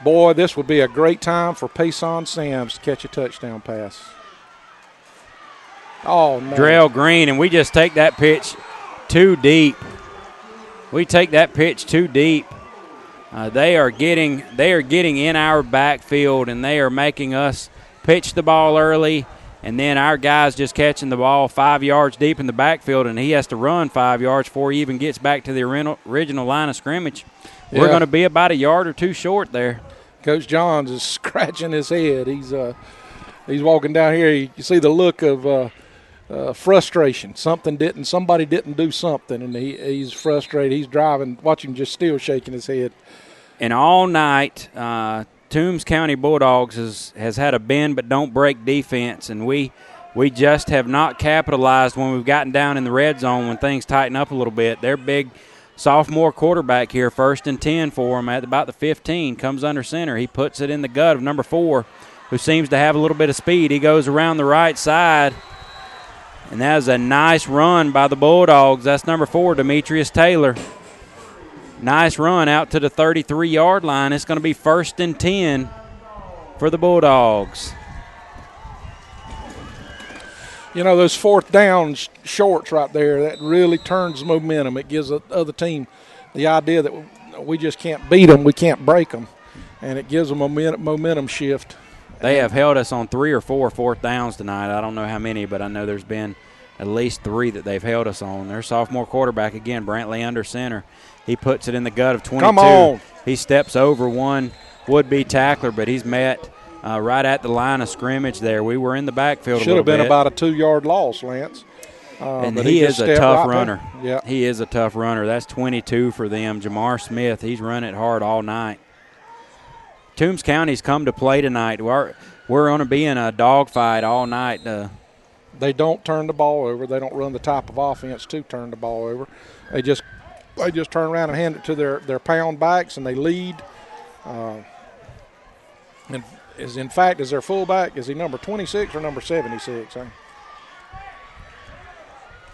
Boy, this would be a great time for Payson Sams to catch a touchdown pass. Oh, no. Drell Green, and we just take that pitch too deep. We take that pitch too deep. They are getting in our backfield, and they are making us pitch the ball early, and then our guys just catching the ball 5 yards deep in the backfield, and he has to run 5 yards before he even gets back to the original line of scrimmage. Yeah. We're going to be about a yard or two short there. Coach Johns is scratching his head. He's walking down here. You see the look of frustration. Somebody didn't do something, and he's frustrated. He's driving. Watch him just still shaking his head. And all night, Toombs County Bulldogs has had a bend but don't break defense, and we just have not capitalized when we've gotten down in the red zone when things tighten up a little bit. Their big sophomore quarterback here, 1st and 10 for him at about the 15, comes under center. He puts it in the gut of number 4, who seems to have a little bit of speed. He goes around the right side, and that is a nice run by the Bulldogs. That's number 4, Demetrius Taylor. Nice run out to the 33-yard line. It's going to be 1st and 10 for the Bulldogs. Those 4th down shorts right there, that really turns momentum. It gives the other team the idea that we just can't beat them, we can't break them, and it gives them a momentum shift. They have held us on 3 or 4 4th downs tonight. I don't know how many, but I know there's been at least 3 that they've held us on. Their sophomore quarterback, again, Brantley under center. He puts it in the gut of 22. Come on. He steps over one would-be tackler, but he's met right at the line of scrimmage there. We were in the backfield Should have been bit. about a 2-yard loss, Lance. And he is a tough runner. Yeah. He is a tough runner. That's 22 for them. Jamar Smith, he's run it hard all night. Toombs County's come to play tonight. We're going to be in a dogfight all night. They don't turn the ball over. They don't run the type of offense to turn the ball over. They just turn around and hand it to their pound backs, and they lead. And is their fullback, is he number 26 or number 76?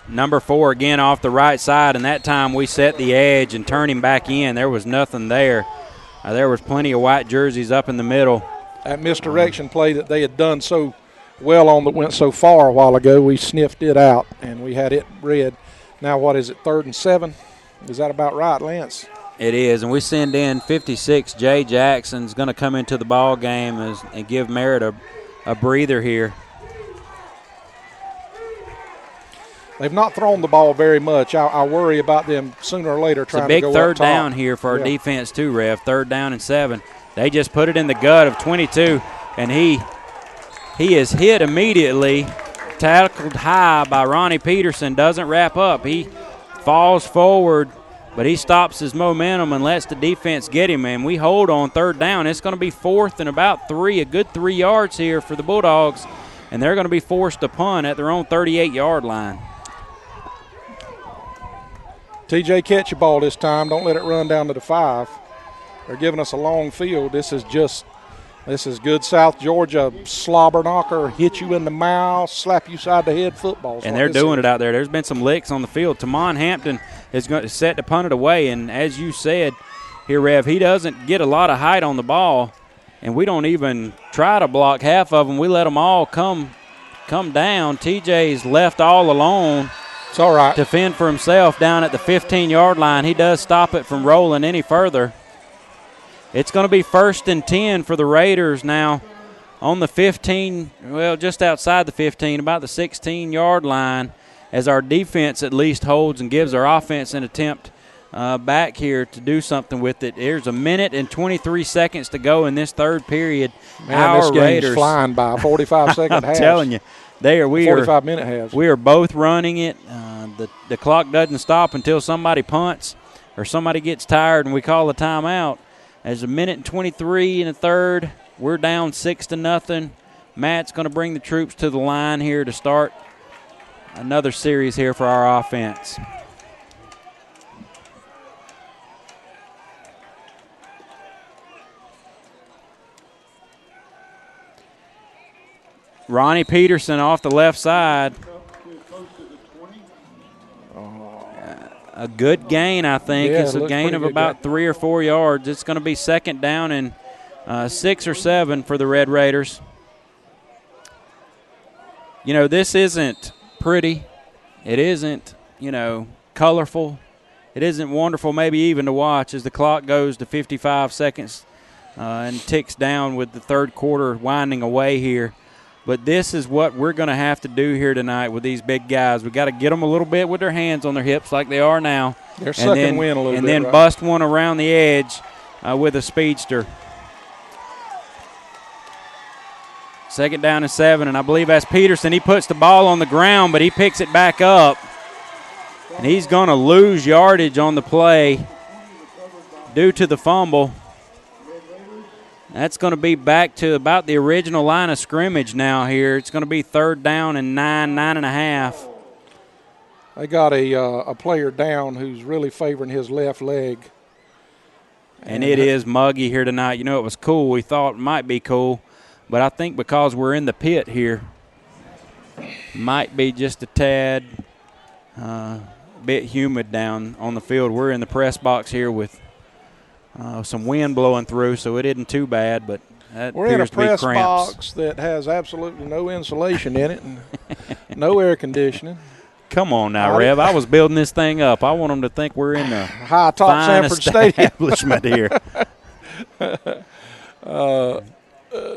Number 4 again off the right side, and that time we set the edge and turned him back in. There was nothing there. There was plenty of white jerseys up in the middle. That misdirection play that they had done so well on that went so far a while ago, we sniffed it out, and we had it red. Now what is it, 3rd and 7? Is that about right, Lance? It is, and we send in 56. Jay Jackson's going to come into the ball game and give Merritt a breather here. They've not thrown the ball very much. I worry about them sooner or later trying to go up top. It's a big 3rd down here for our defense too, Rev. 3rd down and 7. They just put it in the gut of 22, and he is hit immediately, tackled high by Ronnie Peterson, doesn't wrap up. He falls forward, but he stops his momentum and lets the defense get him, and we hold on 3rd down. It's going to be 4th and about 3, a good 3 yards here for the Bulldogs. and they're going to be forced to punt at their own 38-yard line. TJ, catch your ball this time. Don't let it run down to the 5. They're giving us a long field. This is good South Georgia slobber knocker, hit you in the mouth, slap you side the head football. And they're doing it out there. There's been some licks on the field. Tamon Hampton is going to set to punt it away, and as you said here, Rev, he doesn't get a lot of height on the ball, and we don't even try to block half of them. We let them all come down. TJ's left all alone. It's all right. To fend for himself down at the 15-yard line. He does stop it from rolling any further. It's going to be 1st and 10 for the Raiders now on the 15, well, just outside the 15, about the 16-yard line, as our defense at least holds and gives our offense an attempt back here to do something with it. There's a minute and 23 seconds to go in this third period. Man, this game's flying by. 45-second half. I'm telling you. 45-minute halves. We are both running it. The clock doesn't stop until somebody punts or somebody gets tired and we call a timeout. There's a minute and 23 in the third. We're down 6-0. Matt's going to bring the troops to the line here to start another series here for our offense. Ronnie Peterson off the left side. A good gain, I think. Yeah, it's a gain of about 3 or 4 yards. It's going to be 2nd down and 6 or 7 for the Red Raiders. You know, this isn't pretty. It isn't, colorful. It isn't wonderful maybe even to watch as the clock goes to 55 seconds and ticks down with the third quarter winding away here. But this is what we're going to have to do here tonight with these big guys. We've got to get them a little bit with their hands on their hips like they are now. They're sucking wind a little bit. And then bust one around the edge with a speedster. 2nd down and 7, and I believe that's Peterson. He puts the ball on the ground, but he picks it back up. And he's going to lose yardage on the play due to the fumble. That's going to be back to about the original line of scrimmage now here. It's going to be 3rd down and 9.5. They got a player down who's really favoring his left leg. And it is muggy here tonight. It was cool. We thought it might be cool. But I think because we're in the pit here, might be just a tad bit humid down on the field. We're in the press box here with some wind blowing through, so it isn't too bad, but that we're in a appears to be press cramps. box that has absolutely no insulation in it and no air conditioning. Come on now, Rev. I was building this thing up. I want them to think we're in the high top Sanford Stadium establishment here.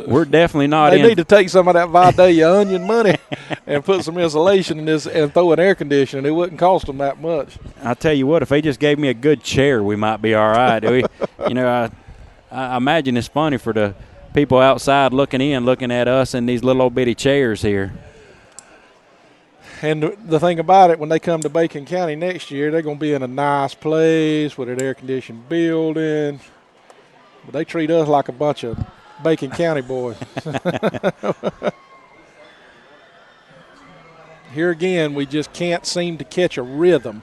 We're definitely not They need to take some of that Vidalia onion money and put some insulation in this and throw an air conditioner. It wouldn't cost them that much. I tell you what, if they just gave me a good chair, we might be all right. I imagine it's funny for the people outside looking at us in these little old bitty chairs here. And the thing about it, when they come to Bacon County next year, they're going to be in a nice place with an air-conditioned building. But they treat us like a bunch of Bacon County boys. Here again, we just can't seem to catch a rhythm.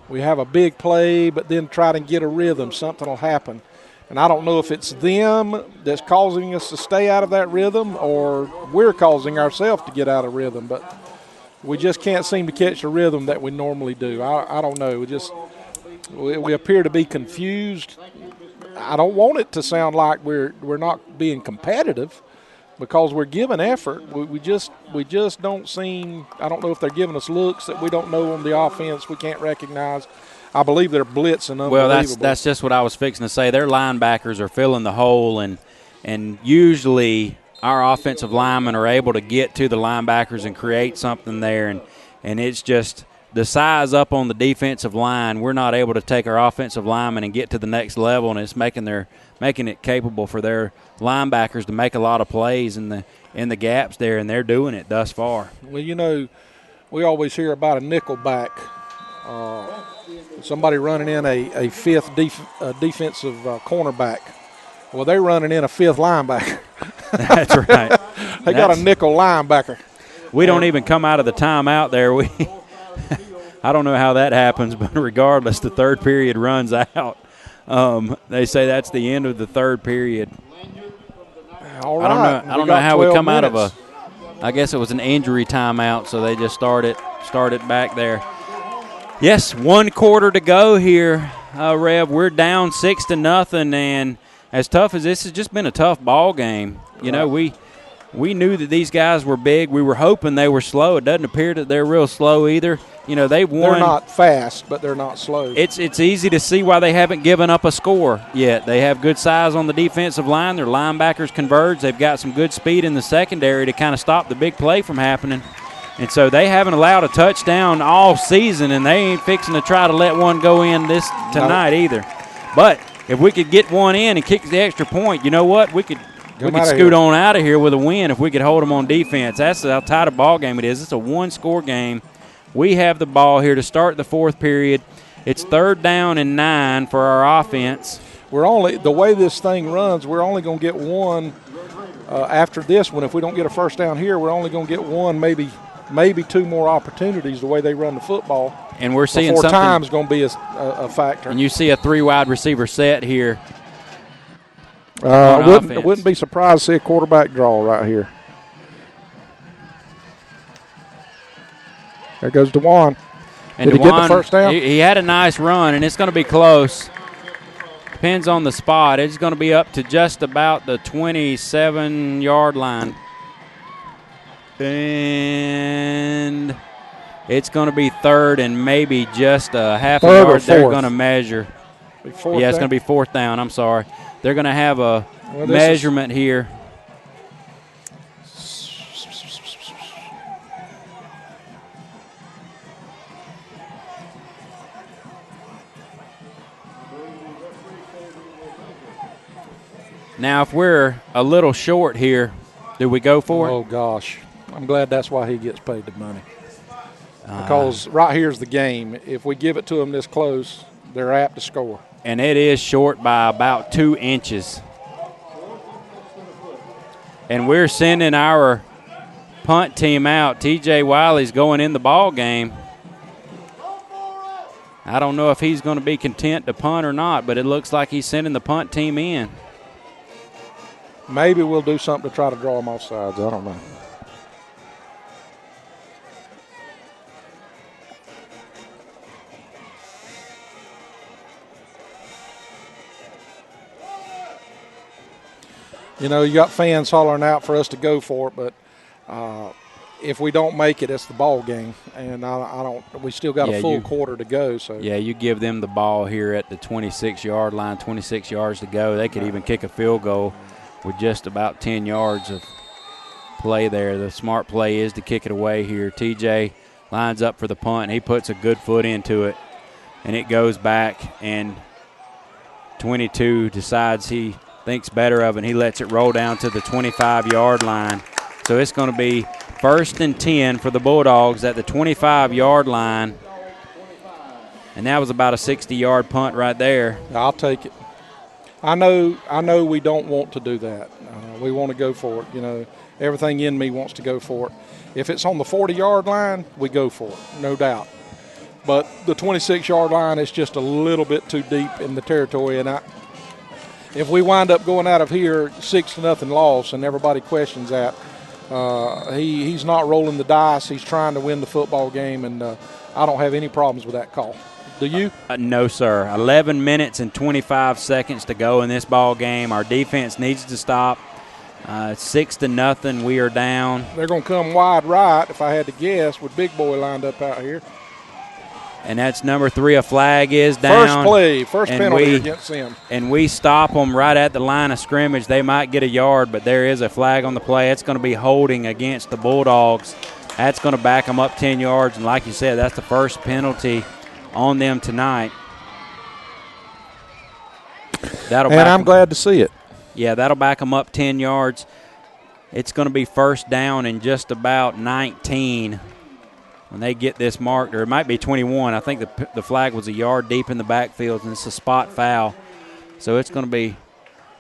We have a big play, but then try to get a rhythm. Something will happen. And I don't know if it's them that's causing us to stay out of that rhythm or we're causing ourselves to get out of rhythm. But we just can't seem to catch the rhythm that we normally do. I don't know. We appear to be confused. I don't want it to sound like we're not being competitive because we're giving effort. We just don't seem – I don't know if they're giving us looks that we don't know on the offense we can't recognize. I believe they're blitzing unbelievable. Well, that's just what I was fixing to say. Their linebackers are filling the hole, and usually our offensive linemen are able to get to the linebackers and create something there, and it's just – the size up on the defensive line, we're not able to take our offensive linemen and get to the next level, and it's making it capable for their linebackers to make a lot of plays in the gaps there, and they're doing it thus far. Well, we always hear about a nickel back, somebody running in a fifth defensive cornerback. Well, they're running in a fifth linebacker. That's right. They got a nickel linebacker. We don't even come out of the timeout there. I don't know how that happens, but regardless, the third period runs out. They say that's the end of the third period. All right. I don't know how we come out of I guess it was an injury timeout, so they just started back there. Yes, 1 quarter to go here, Rev. We're down 6-0, and as tough as this has just been a tough ball game. You know, we knew that these guys were big. We were hoping they were slow. It doesn't appear that they're real slow either. You know, they've won. They're not fast, but they're not slow. It's easy to see why they haven't given up a score yet. They have good size on the defensive line. Their linebackers converge. They've got some good speed in the secondary to kind of stop the big play from happening. And so they haven't allowed a touchdown all season, and they ain't fixing to try to let one go in tonight either. But if we could get one in and kick the extra point, you know what? We could scoot on out of here with a win if we could hold them on defense. That's how tight a ball game it is. It's a one-score game. We have the ball here to start the fourth period. It's 3rd down and 9 for our offense. The way this thing runs, we're only going to get one after this one. If we don't get a first down here, we're only going to get one, maybe 2 more opportunities the way they run the football. And we're seeing something. Time's going to be a factor. And you see a 3 wide receiver set here. Wouldn't be surprised to see a quarterback draw right here. There goes DeJuan. And Did he get the first down? He had a nice run, and it's going to be close. Depends on the spot. It's going to be up to just about the 27-yard line. And it's going to be 3rd and maybe just a half a yard they're going to measure. It's going to be 4th down. I'm sorry. They're going to have a measurement here. Now, if we're a little short here, do we go for it? Oh, gosh. I'm glad that's why he gets paid the money. Because right here's the game. If we give it to them this close, they're apt to score. And it is short by about 2 inches. And we're sending our punt team out. TJ Wiley's going in the ball game. I don't know if he's going to be content to punt or not, but it looks like he's sending the punt team in. Maybe we'll do something to try to draw them off sides. I don't know. You know, you got fans hollering out for us to go for it, but if we don't make it, it's the ball game, and I don't. We still got a full quarter to go. So yeah, you give them the ball here at the 26-yard line, 26 yards to go. They could even kick a field goal with just about 10 yards of play there. The smart play is to kick it away here. TJ lines up for the punt, and he puts a good foot into it, and it goes back, and 22 decides he thinks better of it, and he lets it roll down to the 25-yard line. So it's going to be 1st and 10 for the Bulldogs at the 25-yard line, and that was about a 60-yard punt right there. I'll take it. I know we don't want to do that. We want to go for it. You know, everything in me wants to go for it. If it's on the 40-yard line, we go for it, no doubt. But the 26-yard line is just a little bit too deep in the territory, and if we wind up going out of here 6-0 loss and everybody questions that, he's not rolling the dice. He's trying to win the football game, and I don't have any problems with that call. Do you? No, sir. 11 minutes and 25 seconds to go in this ball game. Our defense needs to stop. 6-0. We are down. They're going to come wide right, if I had to guess, with Big Boy lined up out here. And that's number 3. A flag is down. First penalty against them. And we stop them right at the line of scrimmage. They might get a yard, but there is a flag on the play. It's going to be holding against the Bulldogs. That's going to back them up 10 yards. And like you said, that's the first penalty on them tonight. I'm glad to see it. Yeah, that'll back them up 10 yards. It's going to be 1st down in just about 19 when they get this marked, or it might be 21. I think the flag was a yard deep in the backfield, and it's a spot foul. So it's going to be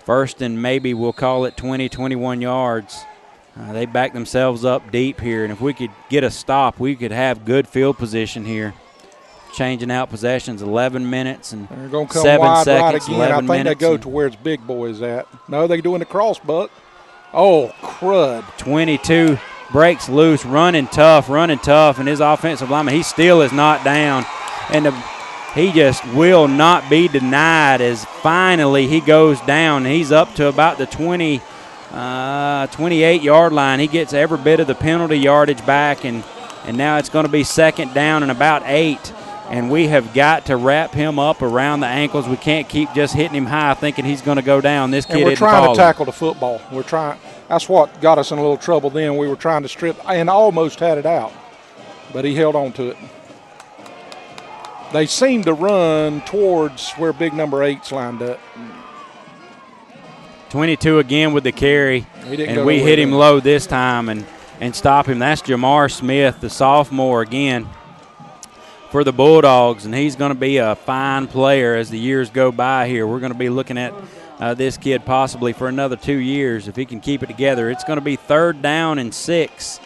1st and maybe we'll call it 20, 21 yards. They back themselves up deep here, and if we could get a stop, we could have good field position here. Changing out possessions, 11 minutes and They're going to come 7 wide seconds, right again. I 11 think they minutes. go to where it's Big Boy's at. No, they're doing the cross buck. Oh, crud. 22 breaks loose, running tough, and his offensive lineman, he still is not down. And he just will not be denied as finally he goes down. He's up to about the 28-yard line. He gets every bit of the penalty yardage back, and now it's going to be second down and about 8. And we have got to wrap him up around the ankles. We can't keep just hitting him high thinking he's going to go down. This kid and we're isn't trying falling. to tackle the football. We're trying. That's what got us in a little trouble then. We were trying to strip and almost had it out, but he held on to it. They seem to run towards where big number 8's lined up. 22 again with the carry, and we hit him low this time and stop him. That's Jamar Smith, the sophomore again for the Bulldogs, and he's going to be a fine player as the years go by here. We're going to be looking at this kid possibly for another 2 years if he can keep it together. It's going to be 3rd down and 6.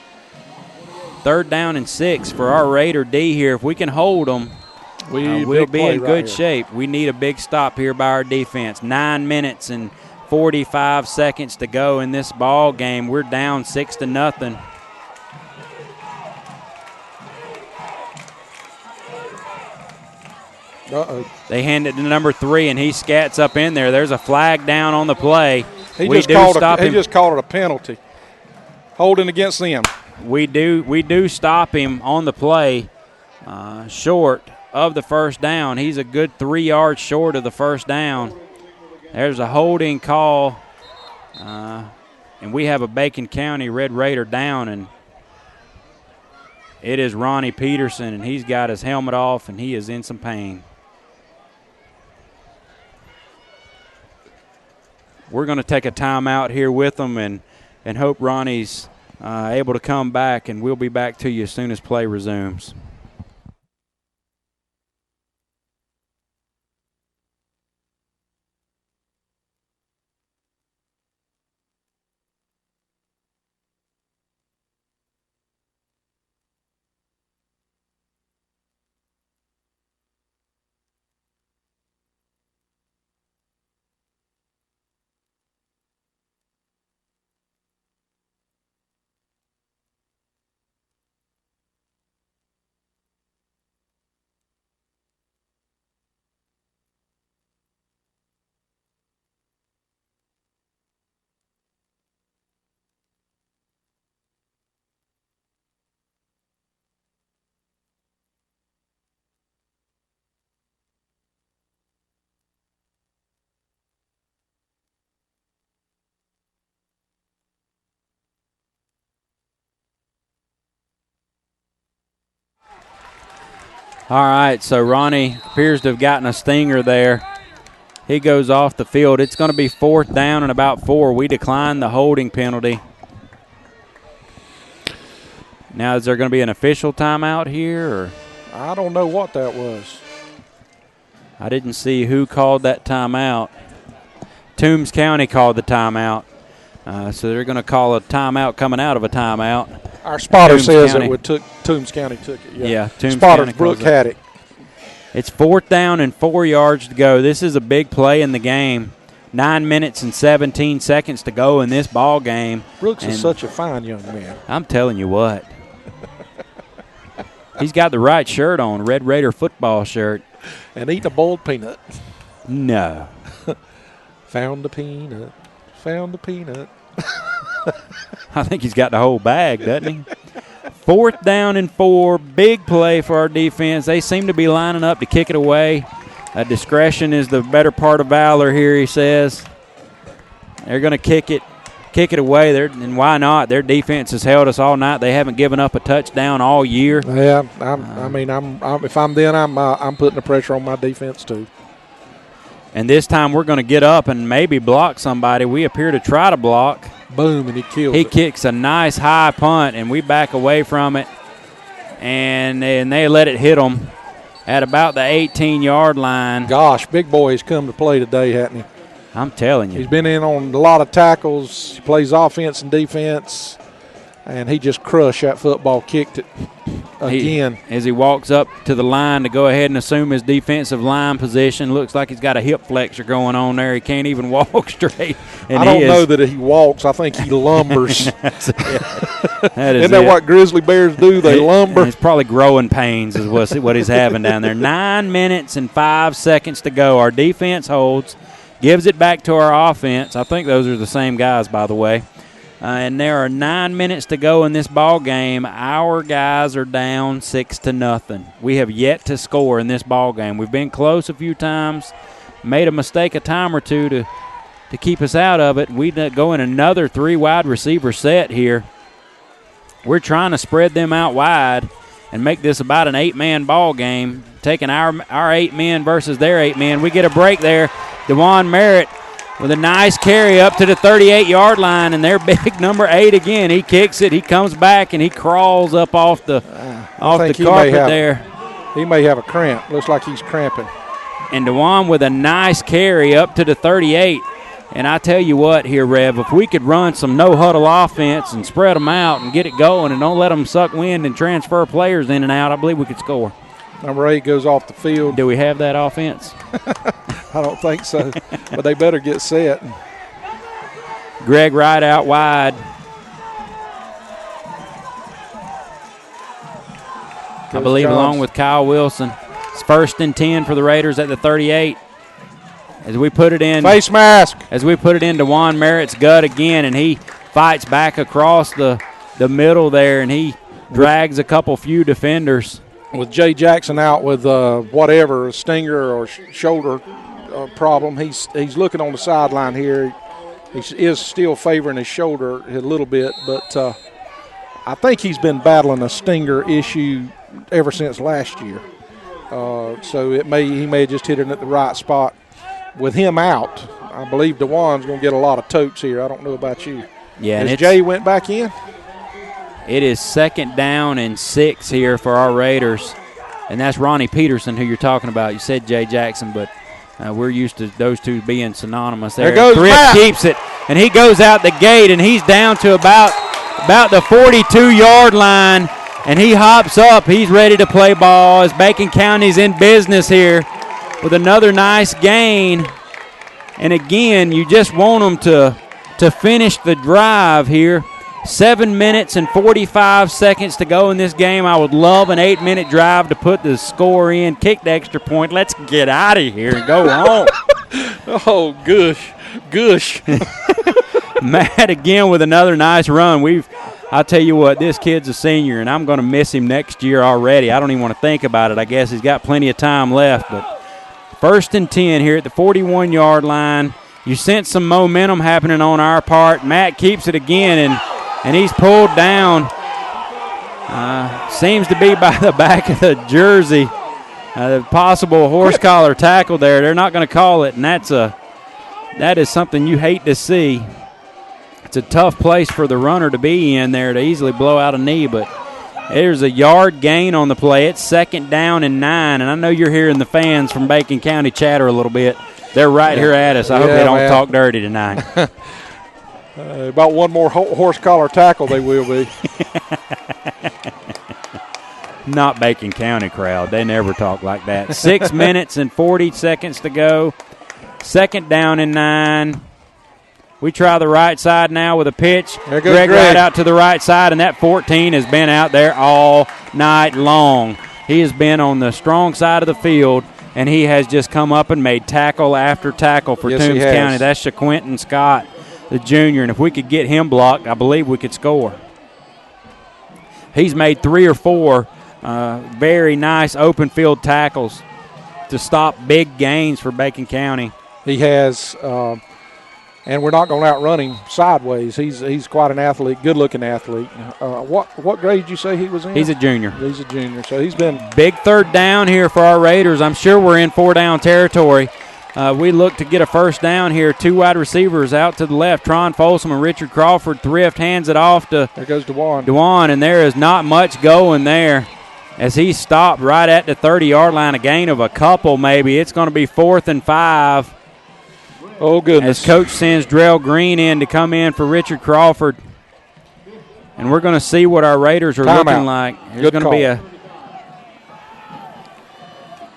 3rd down and 6 for our Raider D here. If we can hold them, we'll be in good shape. We need a big stop here by our defense. 9 minutes and 45 seconds to go in this ball game. We're down 6-0. Uh-oh. They hand it to number 3, and he scats up in there. There's a flag down on the play. He just called it a penalty. Holding against them. We do stop him on the play, short of the first down. He's a good 3 yards short of the first down. There's a holding call, and we have a Bacon County Red Raider down, and it is Ronnie Peterson, and he's got his helmet off, and he is in some pain. We're going to take a timeout here with them and hope Ronnie's able to come back, and we'll be back to you as soon as play resumes. All right, so Ronnie appears to have gotten a stinger there. He goes off the field. It's going to be 4th down and about 4. We decline the holding penalty. Now, is there going to be an official timeout here? Or? I don't know what that was. I didn't see who called that timeout. Toombs County called the timeout. So they're going to call a timeout coming out of a timeout. Our spotter Toombs says County. Toombs County took it. Yeah, Toombs Spotter's County Brooke calls it. had it. It's 4th down and 4 yards to go. This is a big play in the game. 9 minutes and 17 seconds to go in this ball game. Brooks is such a fine young man. I'm telling you what. He's got the right shirt on, Red Raider football shirt. And eating a boiled peanut. No. Found the peanut. Found the peanut. I think he's got the whole bag, doesn't he? 4th down and 4, big play for our defense. They seem to be lining up to kick it away. Discretion is the better part of valor here, he says. They're going to kick it away. And why not? Their defense has held us all night. They haven't given up a touchdown all year. Yeah, if I'm them, I'm putting the pressure on my defense too. And this time we're going to get up and maybe block somebody. We appear to try to block. Boom, and he kills it. He it. Kicks a nice high punt, and we back away from it. And they let it hit them at about the 18-yard line. Gosh, big boy has come to play today, hasn't he? I'm telling you. He's been in on a lot of tackles. He plays offense and defense. and he just crushed that football, kicked it again. As he walks up to the line to go ahead and assume his defensive line position, looks like he's got a hip flexor going on there. He can't even walk straight. And I don't know that he walks. I think he lumbers. Isn't that what grizzly bears do? They lumber. It's probably growing pains is what he's having down there. 9 minutes and 5 seconds to go. Our defense holds, gives it back to our offense. I think those are the same guys, by the way. And there are 9 minutes to go in this ball game. Our guys are down 6-0. We have yet to score in this ball game. We've been close a few times, made a mistake a time or two to keep us out of it. We go in another 3 wide receiver set here. We're trying to spread them out wide and make this about an 8-man ball game, taking our 8 men versus their 8 men. We get a break there. DeJuan Merritt with a nice carry up to the 38-yard line, and their big number 8 again. He kicks it. He comes back, and he crawls up off the carpet there. He may have a cramp. Looks like he's cramping. And DeJuan with a nice carry up to the 38. And I tell you what here, Rev, if we could run some no-huddle offense and spread them out and get it going and don't let them suck wind and transfer players in and out, I believe we could score. Number 8 goes off the field. Do we have that offense? I don't think so, but they better get set. Greg Wright out wide. I believe along with Kyle Wilson. It's 1st and 10 for the Raiders at the 38. As we put it in. Face mask. As we put it into DeJuan Merritt's gut again, and he fights back across the middle there, and he drags a few defenders. With Jay Jackson out with whatever, a stinger or shoulder problem, he's looking on the sideline here. He is still favoring his shoulder a little bit, but I think he's been battling a stinger issue ever since last year. So he may have just hit it at the right spot. With him out, I believe DeJuan's going to get a lot of totes here. I don't know about you. Yeah, as Jay went back in. It is 2nd down and 6 here for our Raiders, and that's Ronnie Peterson who you're talking about. You said Jay Jackson, but we're used to those two being synonymous. There goes Thrift Matt. Keeps it, and he goes out the gate, and he's down to about the 42-yard line, and he hops up. He's ready to play ball as Bacon County's in business here with another nice gain. And again, you just want them to finish the drive here. 7 minutes and 45 seconds to go in this game. I would love an 8-minute drive to put the score in, kick the extra point. Let's get out of here and go home. Oh, gush. Matt again with another nice run. I'll tell you what, this kid's a senior, and I'm going to miss him next year already. I don't even want to think about it. I guess he's got plenty of time left. But 1st and 10 here at the 41-yard line. You sense some momentum happening on our part. Matt keeps it again, and he's pulled down. Seems to be by the back of the jersey. The possible horse collar tackle there. They're not going to call it, and that is something you hate to see. It's a tough place for the runner to be in there to easily blow out a knee, but there's a yard gain on the play. It's 2nd down and 9, and I know you're hearing the fans from Bacon County chatter a little bit. They're right here at us. I hope they don't talk dirty tonight. About one more horse collar tackle they will be. Not Bacon County crowd. They never talk like that. 6 minutes and 40 seconds to go. 2nd down and 9. We try the right side now with a pitch. Greg right out to the right side, and that 14 has been out there all night long. He has been on the strong side of the field, and he has just come up and made tackle after tackle for Toombs County. That's Shaquinton Scott, the junior, and if we could get him blocked, I believe we could score. He's made 3 or 4 very nice open field tackles to stop big gains for Bacon County. He has, and we're not going to outrun him sideways. He's quite an athlete, good-looking athlete. What grade did you say he was in? He's a junior. He's a junior, so he's been big 3rd down here for our Raiders. I'm sure we're in 4-down territory. We look to get a 1st down here. 2 wide receivers out to the left, Tron Folsom and Richard Crawford. Thrift hands it off to there goes DeJuan. DeJuan, and there is not much going there as he stopped right at the 30-yard line, a gain of a couple maybe. It's going to be 4th and 5. Oh, goodness. As Coach sends Drell Green in to come in for Richard Crawford. And we're going to see what our Raiders are looking like. There's going to be a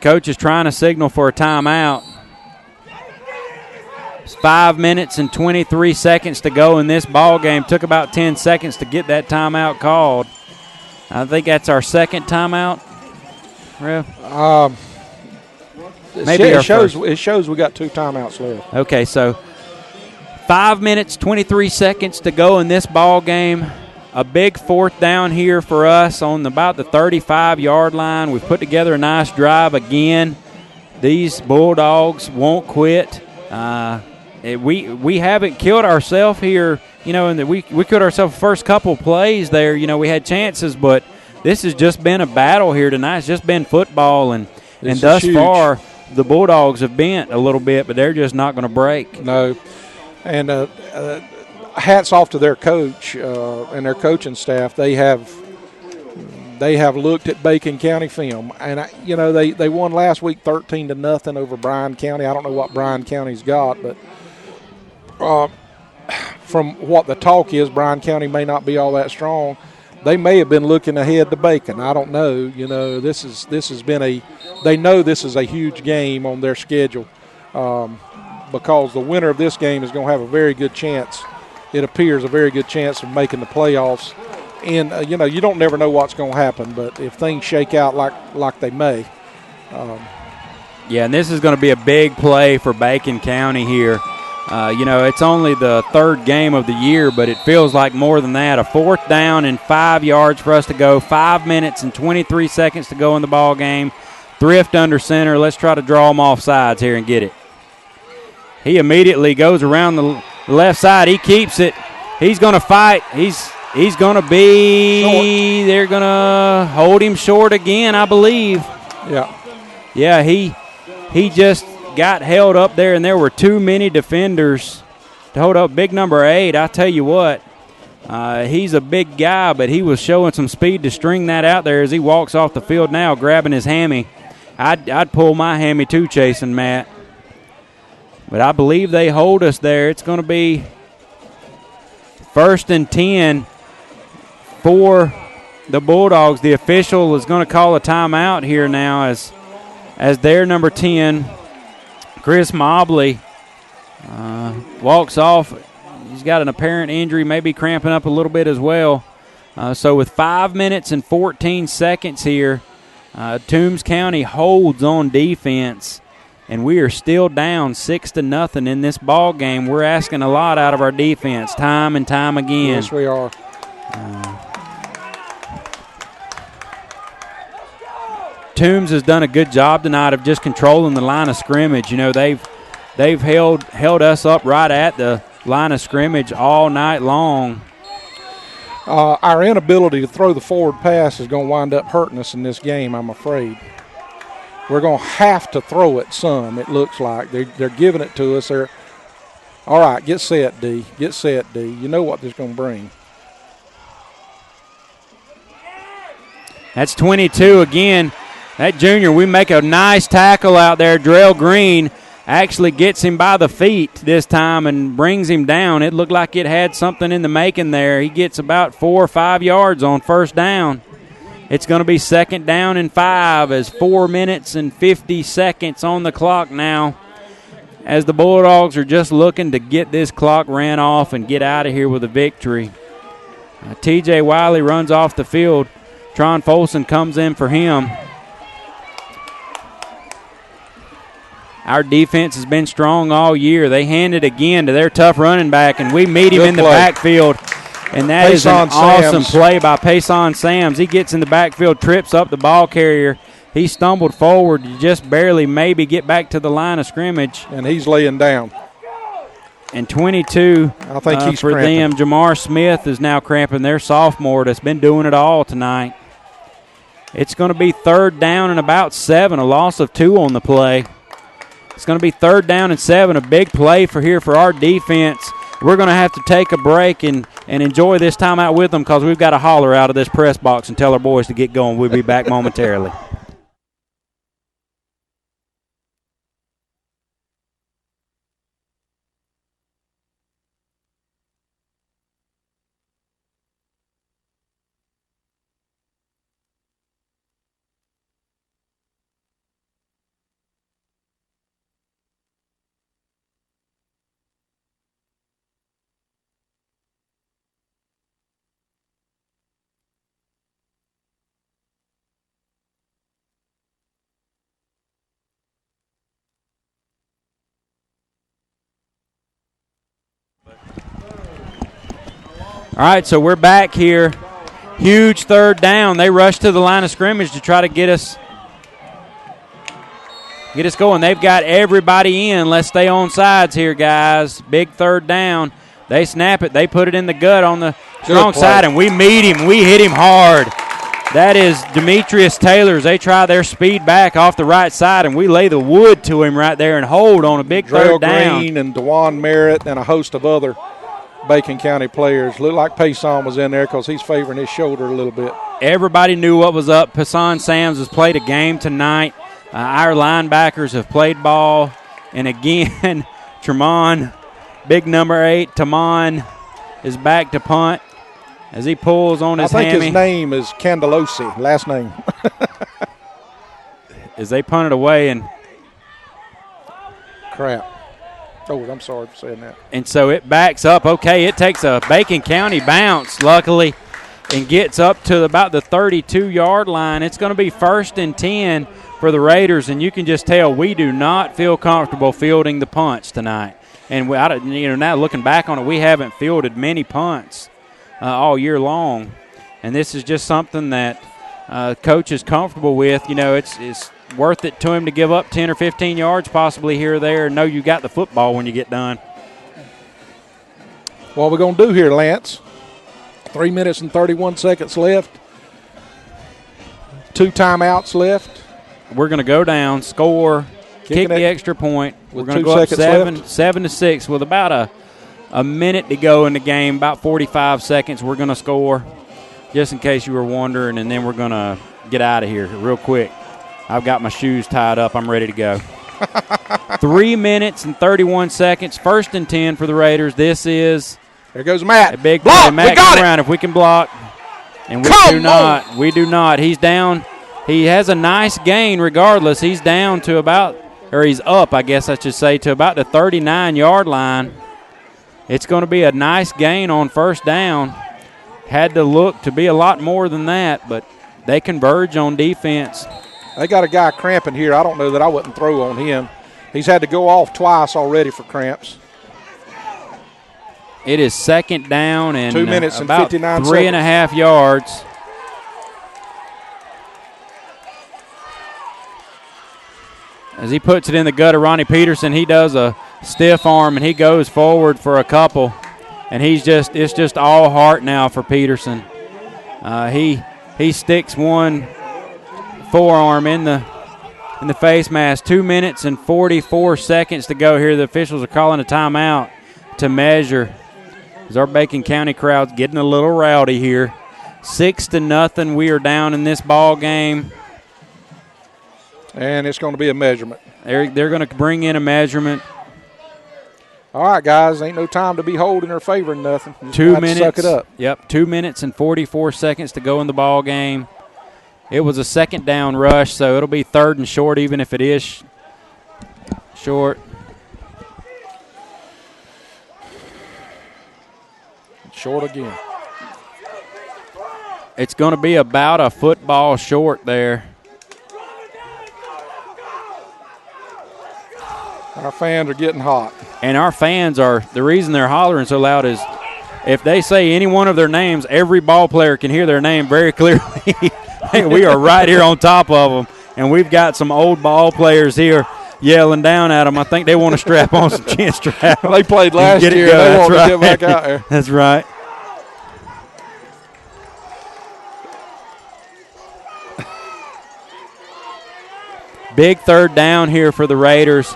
coach is trying to signal for a timeout. It's 5 minutes and 23 seconds to go in this ball game. Took about 10 seconds to get that timeout called. I think that's our second timeout. Maybe it shows we got 2 timeouts left. Okay, so 5 minutes, 23 seconds to go in this ball game. A big fourth down here for us on about the 35-yard line. We've put together a nice drive again. These Bulldogs won't quit. We haven't killed ourselves here, and we killed ourselves the first couple plays there. We had chances, but this has just been a battle here tonight. It's just been football, and thus far the Bulldogs have bent a little bit, but they're just not going to break. No, and hats off to their coach and their coaching staff. They have looked at Bacon County film, and they won last week 13-0 over Bryan County. I don't know what Bryan County's got, but from what the talk is, Bryan County may not be all that strong. They may have been looking ahead to Bacon. I don't know. This has been they know this is a huge game on their schedule because the winner of this game is going to have a very good chance. It appears a very good chance of making the playoffs. And, you don't never know what's going to happen, but if things shake out like they may. Yeah, and this is going to be a big play for Bacon County here. It's only the third game of the year, but it feels like more than that. A fourth down and 5 yards for us to go. 5 minutes and 23 seconds to go in the ball game. Thrift under center. Let's try to draw them off sides here and get it. He immediately goes around the left side. He keeps it. He's going to fight. He's going to be short. They're going to hold him short again, I believe. Yeah, he just got held up there, and there were too many defenders to hold up. Big number 8, I tell you what, he's a big guy, but he was showing some speed to string that out there as he walks off the field now, grabbing his hammy. I'd pull my hammy too, chasing Matt. But I believe they hold us there. It's going to be 1st and 10 for the Bulldogs. The official is going to call a timeout here now as their number 10, Chris Mobley, walks off. He's got an apparent injury, maybe cramping up a little bit as well. So with 5 minutes and 14 seconds here, Toombs County holds on defense, and we are still down 6-0 in this ball game. We're asking a lot out of our defense time and time again. Yes, we are. Toombs has done a good job tonight of just controlling the line of scrimmage. They've held us up right at the line of scrimmage all night long. Our inability to throw the forward pass is going to wind up hurting us in this game, I'm afraid. We're going to have to throw it some, it looks like. They're giving it to us. All right, get set, D. Get set, D. You know what this is going to bring. That's 22 again. That junior, we make a nice tackle out there. Drell Green actually gets him by the feet this time and brings him down. It looked like it had something in the making there. He gets about 4 or 5 yards on first down. It's going to be 2nd down and 5 as 4 minutes and 50 seconds on the clock now, as the Bulldogs are just looking to get this clock ran off and get out of here with a victory. TJ Wiley runs off the field. Tron Folsom comes in for him. Our defense has been strong all year. They hand it again to their tough running back, and we meet him in the backfield. And that is an awesome play by Payson Sams. He gets in the backfield, trips up the ball carrier. He stumbled forward to just barely maybe get back to the line of scrimmage. And he's laying down. And 22 I think he's for cramping. them. Jamar Smith is now cramping. Their sophomore that's been doing it all tonight. It's going to be 3rd down and about 7, a loss of 2 on the play. It's going to be 3rd down and 7, a big play for our defense. We're going to have to take a break and enjoy this time out with them because we've got to holler out of this press box and tell our boys to get going. We'll be back momentarily. All right, so we're back here. Huge third down. They rush to the line of scrimmage to try to get us going. They've got everybody in. Let's stay on sides here, guys. Big third down. They snap it. They put it in the gut on the strong side, and we meet him. We hit him hard. That is Demetrius Taylor's. They try their speed back off the right side, and we lay the wood to him right there and hold on a big third down. Green and DeJuan Merritt and a host of other Bacon County players. Looked like Payson was in there because he's favoring his shoulder a little bit. Everybody knew what was up. Payson Sams has played a game tonight. Our linebackers have played ball. And again, Tremont, big number 8, Tamon, is back to punt as he pulls on his hammy. I think his name is Candelosi, last name. As they punt it away and crap. Oh, I'm sorry for saying that. And so it backs up. Okay, it takes a Bacon County bounce, luckily, and gets up to about the 32-yard line. It's going to be 1st and 10 for the Raiders, and you can just tell we do not feel comfortable fielding the punts tonight. And now looking back on it, we haven't fielded many punts all year long, and this is just something that coach is comfortable with. It's worth it to him to give up 10 or 15 yards possibly here or there and know you got the football when you get done. What we're going to do here, Lance, 3 minutes and 31 seconds left, 2 timeouts left. We're going to go down, score, kick the extra point. We're going to go up 7-6 with about a minute to go in the game, about 45 seconds. We're going to score, just in case you were wondering, and then we're going to get out of here real quick. I've got my shoes tied up. I'm ready to go. 3 minutes and 31 seconds. 1st and 10 for the Raiders. This is there goes Matt. A big block. play. Matt, we got around if we can block. And we do not. We do not. He's down. He has a nice gain regardless. He's down to he's up, I guess I should say, to about the 39-yard line. It's going to be a nice gain on 1st down. Had to look to be a lot more than that, but they converge on defense. They got a guy cramping here. I don't know that I wouldn't throw on him. He's had to go off twice already for cramps. It is 2nd down and 2 minutes and about 59 3.5 yards. As he puts it in the gut of Ronnie Peterson, he does a stiff arm and he goes forward for a couple. And it's just all heart now for Peterson. He sticks one forearm in the face mask. 2 minutes and 44 seconds to go here. The officials are calling a timeout to measure. As our Bacon County crowd's getting a little rowdy here. 6-0. We are down in this ball game. And it's going to be a measurement. They're going to bring in a measurement. All right, guys, ain't no time to be holding or favoring nothing. 2 minutes. Suck it up. Yep, 2 minutes and 44 seconds to go in the ball game. It was a 2nd down rush, so it'll be 3rd and short, even if it is short. Short again. It's going to be about a football short there. Our fans are getting hot. And our fans the reason they're hollering so loud is if they say any one of their names, every ball player can hear their name very clearly. We are right here on top of them, and we've got some old ball players here yelling down at them. I think they want to strap on some chin straps. They played last year. They want to get back out there. That's right. Big 3rd down here for the Raiders.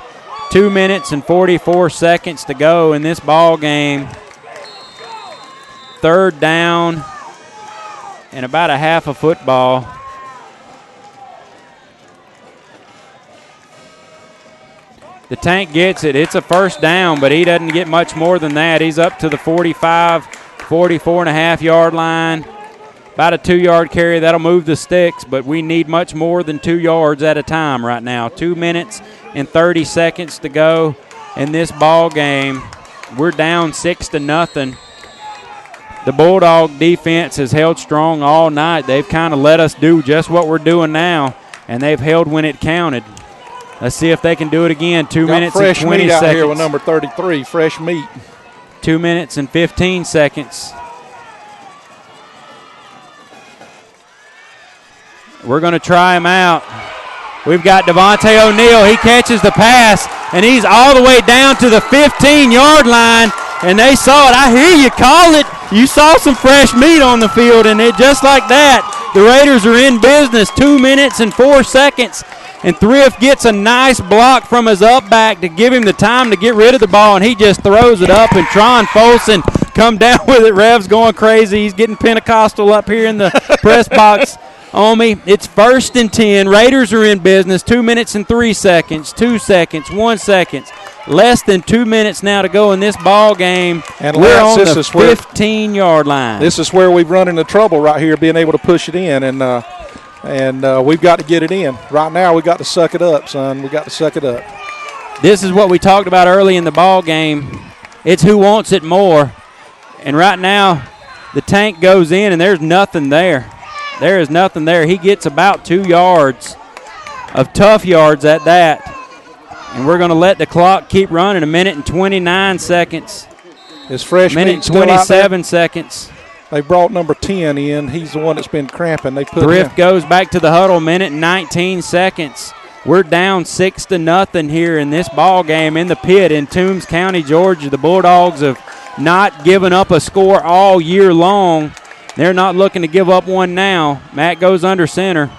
2 minutes and 44 seconds to go in this ball game. 3rd down and about a half a football. The Tank gets it. It's a 1st down, but he doesn't get much more than that. He's up to the 45, 44.5-yard line. About a 2-yard carry. That'll move the sticks, but we need much more than 2 yards at a time right now. 2 minutes and 30 seconds to go in this ball game. We're down 6-0. The Bulldog defense has held strong all night. They've kind of let us do just what we're doing now, and they've held when it counted. Let's see if they can do it again. 2 minutes and 20 seconds. Fresh meat out here with number 33, fresh meat. 2 minutes and 15 seconds. We're going to try him out. We've got Devontae O'Neal. He catches the pass, and he's all the way down to the 15-yard line, and they saw it. I hear you call it. You saw some fresh meat on the field, and it just like that, the Raiders are in business. 2 minutes and 4 seconds, and Thrift gets a nice block from his up back to give him the time to get rid of the ball, and he just throws it up, and Tron Folson come down with it. Rev's going crazy. He's getting Pentecostal up here in the press box. On me, it's 1st and 10. Raiders are in business. 2 minutes and 3 seconds, 2 seconds, 1 second. Less than 2 minutes now to go in this ball game. And we're Lance, on the 15-yard line. This is where we've run into trouble right here, being able to push it in, and we've got to get it in. Right now, we got to suck it up, son. We got to suck it up. This is what we talked about early in the ball game. It's who wants it more. And right now, the tank goes in, and there's nothing there. There is nothing there. He gets about 2 yards of tough yards at that. And we're going to let the clock keep running. 1 minute and 29 seconds. His freshman minute 27 seconds. They brought number 10 in. He's the one that's been cramping. They put Thrift goes back to the huddle. 1 minute and 19 seconds. We're down 6-0 here in this ball game in the pit in Toombs County, Georgia. The Bulldogs have not given up a score all year long. They're not looking to give up one now. Matt goes under center.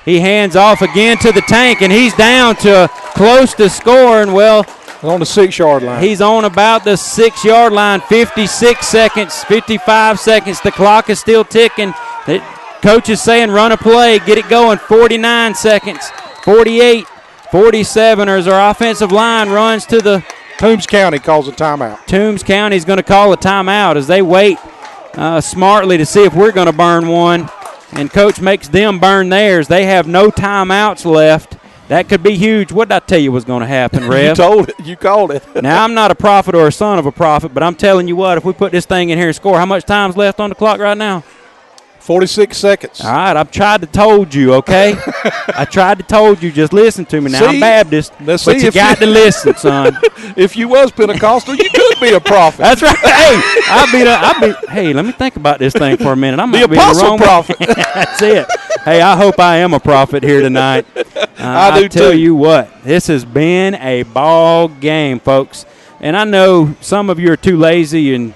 He hands off again to the tank, and he's down to close to scoring. Well, on the 6-yard line. He's on about the 6-yard line. 56 seconds, 55 seconds. The clock is still ticking. The coach is saying run a play, get it going. 49 seconds, 48, 47 as our offensive line runs to the. Toombs County calls a timeout. Toombs County is going to call a timeout as they wait smartly to see if we're going to burn one. And Coach makes them burn theirs. They have no timeouts left. That could be huge. What did I tell you was going to happen, Rev? You told it. You called it. Now, I'm not a prophet or a son of a prophet, but I'm telling you what, if we put this thing in here and score, how much time's left on the clock right now? 46 seconds. All right, I've tried to told you, okay? I tried to told you. Just listen to me. Now, I'm Baptist, but you got to listen, son. If you was Pentecostal, you could be a prophet. That's right. Hey, let me think about this thing for a minute. I'm the apostle prophet. That's it. Hey, I hope I am a prophet here tonight. I do tell too. you what, this has been a ball game, folks. And I know some of you are too lazy and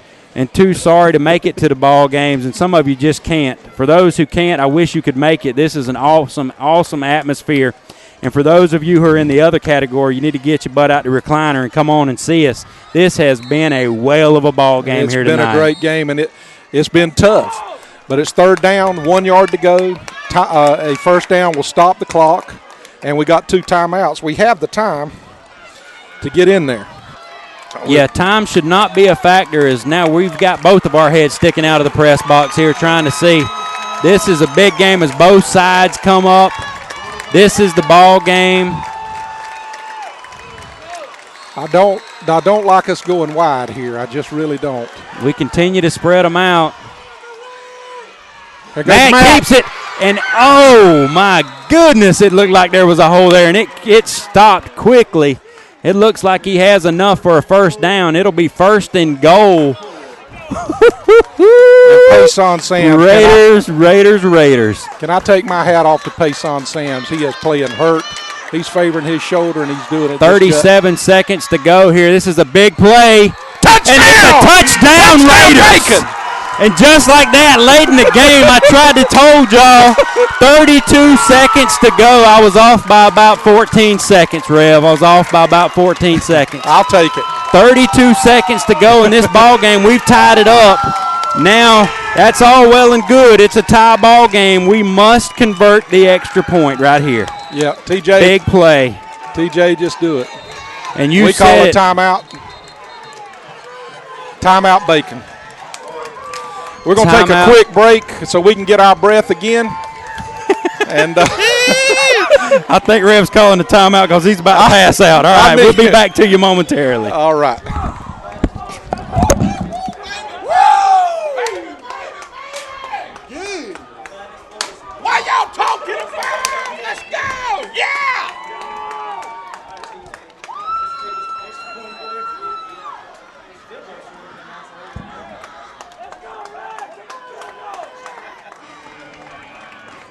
too sorry to make it to the ball games, and some of you just can't. For those who can't, I wish you could make it. This is an awesome, awesome atmosphere. And for those of you who are in the other category, you need to get your butt out the recliner and come on and see us. This has been a whale of a ball game here tonight. It's been a great game, and it's been tough. But it's 3rd down, 1 yard to go. A first down will stop the clock, and we got 2 timeouts. We have the time to get in there. Yeah, time should not be a factor as now we've got both of our heads sticking out of the press box here trying to see. This is a big game as both sides come up. This is the ball game. I don't like us going wide here. I just really don't. We continue to spread them out. Matt keeps it, and oh my goodness, it looked like there was a hole there, and it stopped quickly. It looks like he has enough for a first down. It'll be 1st and goal. Payson Sam's. Raiders. Can I take my hat off to Payson Sam's? He is playing hurt. He's favoring his shoulder, and he's doing it. 37 seconds to go here. This is a big play. Touchdown! And it's a touchdown, Raiders. And just like that, late in the game, I tried to told y'all, 32 seconds to go. I was off by about 14 seconds, Rev. I was off by about 14 seconds. I'll take it. 32 seconds to go in this ball game. We've tied it up. Now, that's all well and good. It's a tie ball game. We must convert the extra point right here. Yeah, TJ. Big play. TJ, just do it. And we call a timeout. Timeout Bacon. We're going to take a quick break so we can get our breath again. And I think Rev's calling the timeout because he's about to pass out. All right, we'll be back to you momentarily. All right. What y'all talking about? Let's go! Yeah!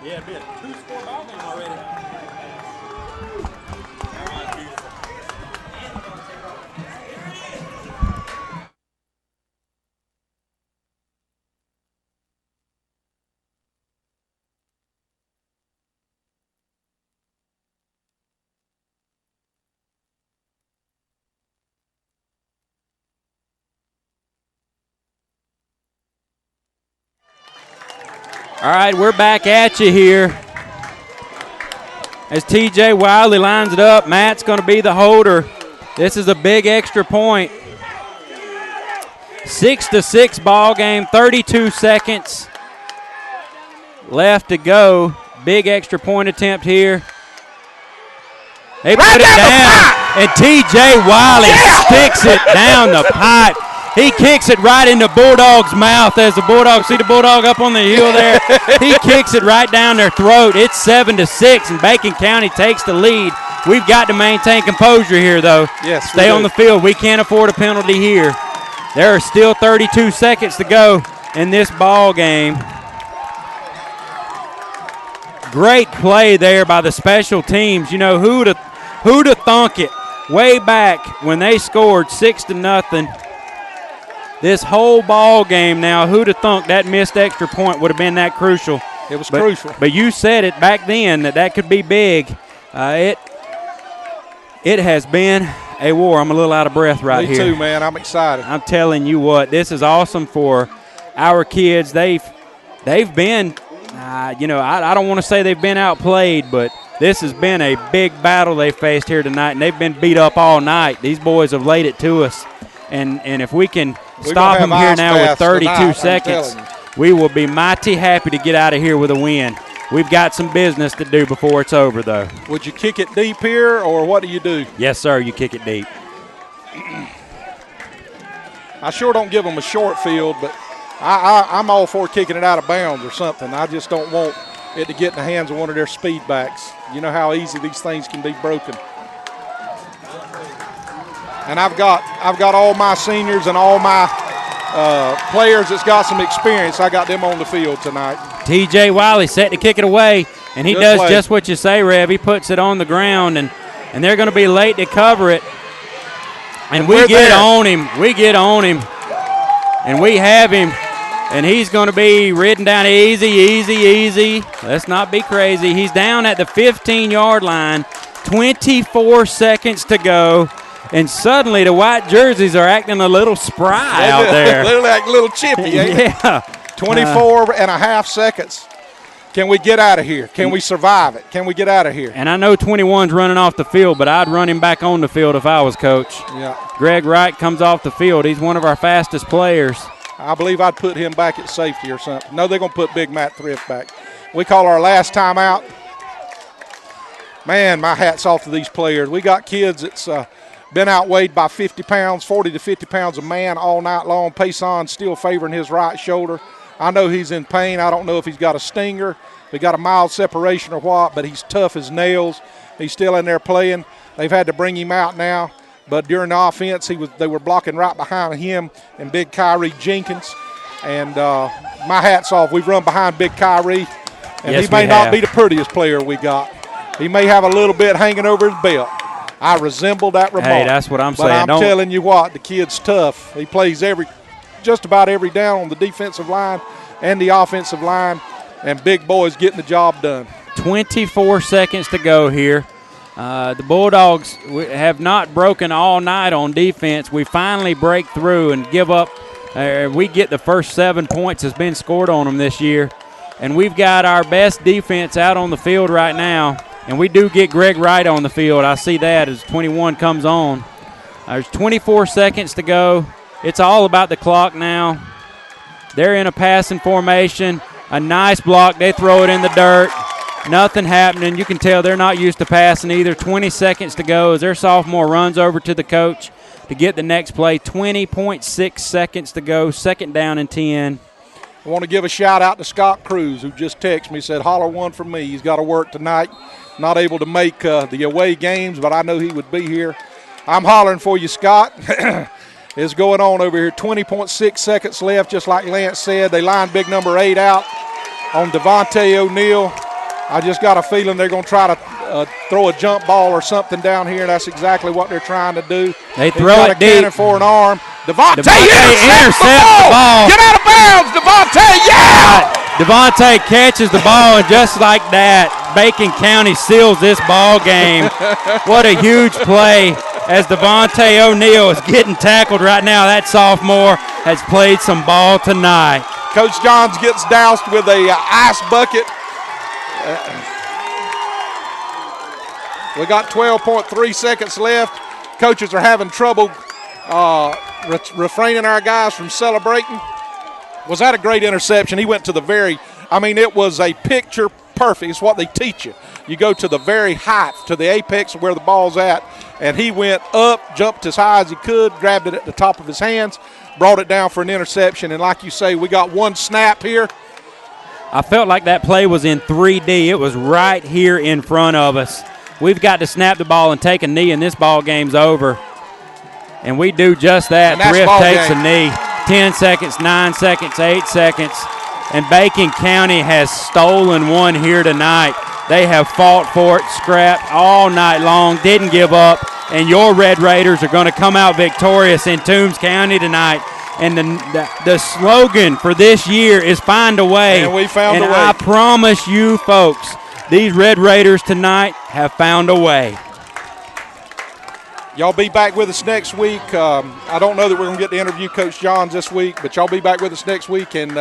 Yeah, it'd be a 2-score ball game already. All right, we're back at you here. As TJ Wiley lines it up, Matt's going to be the holder. This is a big extra point. 6-6 ball game, 32 seconds left to go. Big extra point attempt here. They put it down, and TJ Wiley sticks it down the pipe. He kicks it right in the Bulldog's mouth as the Bulldogs, see the Bulldog up on the hill there? He kicks it right down their throat. It's 7-6, and Bacon County takes the lead. We've got to maintain composure here, though. Yes, stay on the field. We can't afford a penalty here. There are still 32 seconds to go in this ball game. Great play there by the special teams. You know, who'd have thunk it way back when they scored 6-0. This whole ball game now, who'd have thunk that missed extra point would have been that crucial? It was crucial. But you said it back then that could be big. It has been a war. I'm a little out of breath right here. Me too, man. I'm excited. I'm telling you what, this is awesome for our kids. They've been, I don't want to say they've been outplayed, but this has been a big battle they faced here tonight, and they've been beat up all night. These boys have laid it to us, and if we can stop them here now with 32 seconds, we will be mighty happy to get out of here with a win. We've got some business to do before it's over, though. Would you kick it deep here, or what do you do? Yes, sir, you kick it deep. I sure don't give them a short field, but I'm all for kicking it out of bounds or something. I just don't want it to get in the hands of one of their speed backs. You know how easy these things can be broken. And I've got all my seniors and all my players that's got some experience. I got them on the field tonight. TJ Wiley set to kick it away, and he does just what you say, Rev. He puts it on the ground, and they're going to be late to cover it. And we get on him. We get on him, and we have him. And he's going to be ridden down easy. Let's not be crazy. He's down at the 15-yard line, 24 seconds to go. And suddenly the white jerseys are acting a little spry out there. They're like a little chippy, ain't yeah. 24 and a half seconds. Can we get out of here? Can we survive it? Can we get out of here? And I know 21's running off the field, but I'd run him back on the field if I was coach. Yeah. Greg Wright comes off the field. He's one of our fastest players. I believe I'd put him back at safety or something. No, they're going to put Big Matt Thrift back. We call our last time out. Man, my hat's off to these players. We got kids that's been outweighed by 50 pounds, 40 to 50 pounds a man all night long. Payson still favoring his right shoulder. I know he's in pain. I don't know if he's got a stinger, if he got a mild separation or what, but he's tough as nails. He's still in there playing. They've had to bring him out now. But during the offense, they were blocking right behind him and Big Kyrie Jenkins. And my hat's off. We've run behind Big Kyrie. And yes, he may not be the prettiest player we got. He may have a little bit hanging over his belt. I resemble that remark. Hey, that's what I'm saying. But I'm telling you what, the kid's tough. He plays just about every down on the defensive line and the offensive line. And big boys getting the job done. 24 seconds to go here. The Bulldogs have not broken all night on defense. We finally break through and give up. We get the first 7 points that's been scored on them this year. And we've got our best defense out on the field right now. And we do get Greg Wright on the field. I see that as 21 comes on. There's 24 seconds to go. It's all about the clock now. They're in a passing formation. A nice block. They throw it in the dirt. Nothing happening. You can tell they're not used to passing either. 20 seconds to go as their sophomore runs over to the coach to get the next play. 20.6 seconds to go. Second down and 10. I want to give a shout-out to Scott Cruz, who just texted me, said, holler one for me. He's got to work tonight. Not able to make the away games, but I know he would be here. I'm hollering for you, Scott. It's going on over here. 20.6 seconds left, just like Lance said. They lined big number 8 out on Devontae O'Neal. I just got a feeling they're going to try to throw a jump ball or something down here. That's exactly what they're trying to do. They throw it deep. Cannon for an arm. Devontae intercepts the ball. Get out of bounds, Devontae. Yeah! Devontae catches the ball, and just like that, Bacon County seals this ball game. What a huge play as Devontae O'Neal is getting tackled right now. That sophomore has played some ball tonight. Coach Johns gets doused with a ice bucket. We got 12.3 seconds left. Coaches are having trouble refraining our guys from celebrating. Was that a great interception? He went to the it was a picture perfect. It's what they teach you. You go to the very height, to the apex of where the ball's at, and he went up, jumped as high as he could, grabbed it at the top of his hands, brought it down for an interception, and like you say, we got one snap here. I felt like that play was in 3D. It was right here in front of us. We've got to snap the ball and take a knee, and this ball game's over. And we do just that. Thrift takes a knee. 10 seconds, 9 seconds, 8 seconds. And Bacon County has stolen one here tonight. They have fought for it, scrapped all night long, didn't give up. And your Red Raiders are going to come out victorious in Toombs County tonight. And the slogan for this year is find a way. And we found a way. And I promise you folks, these Red Raiders tonight have found a way. Y'all be back with us next week. I don't know that we're going to get to interview Coach Johns this week, but y'all be back with us next week, and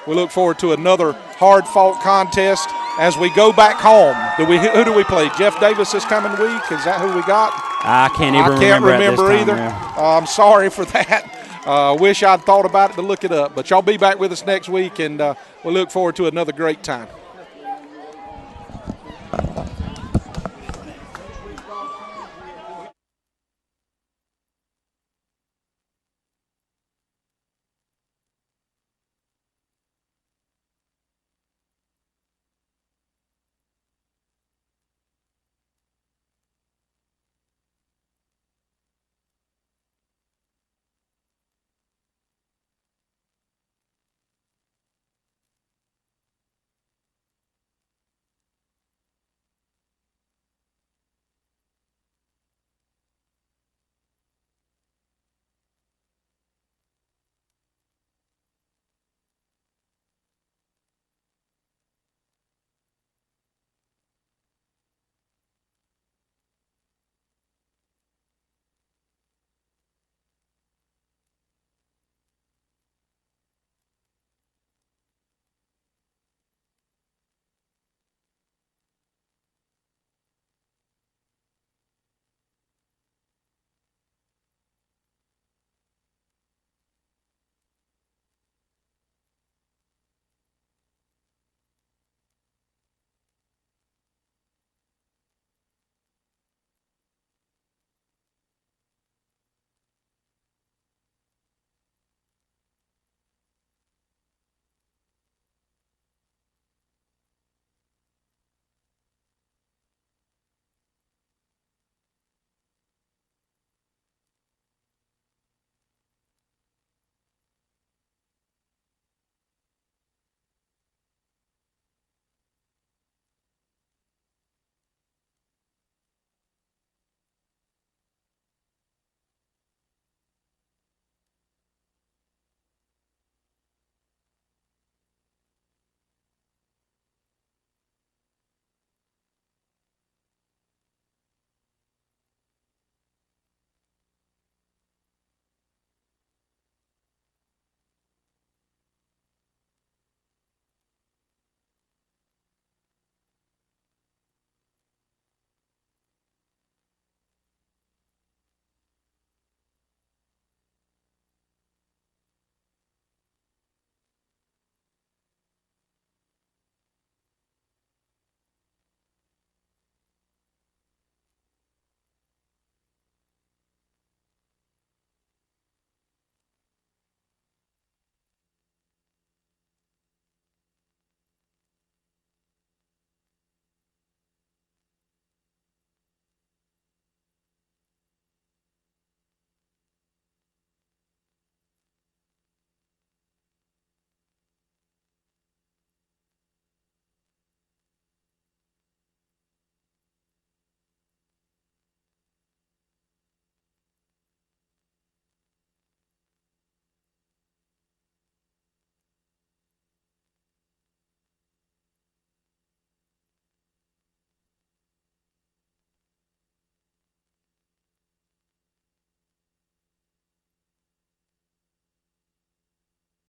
we look forward to another hard-fought contest as we go back home. Who do we play? Jeff Davis this coming week? Is that who we got? I can't remember either. I'm sorry for that. Wish I'd thought about it to look it up. But y'all be back with us next week, and we look forward to another great time.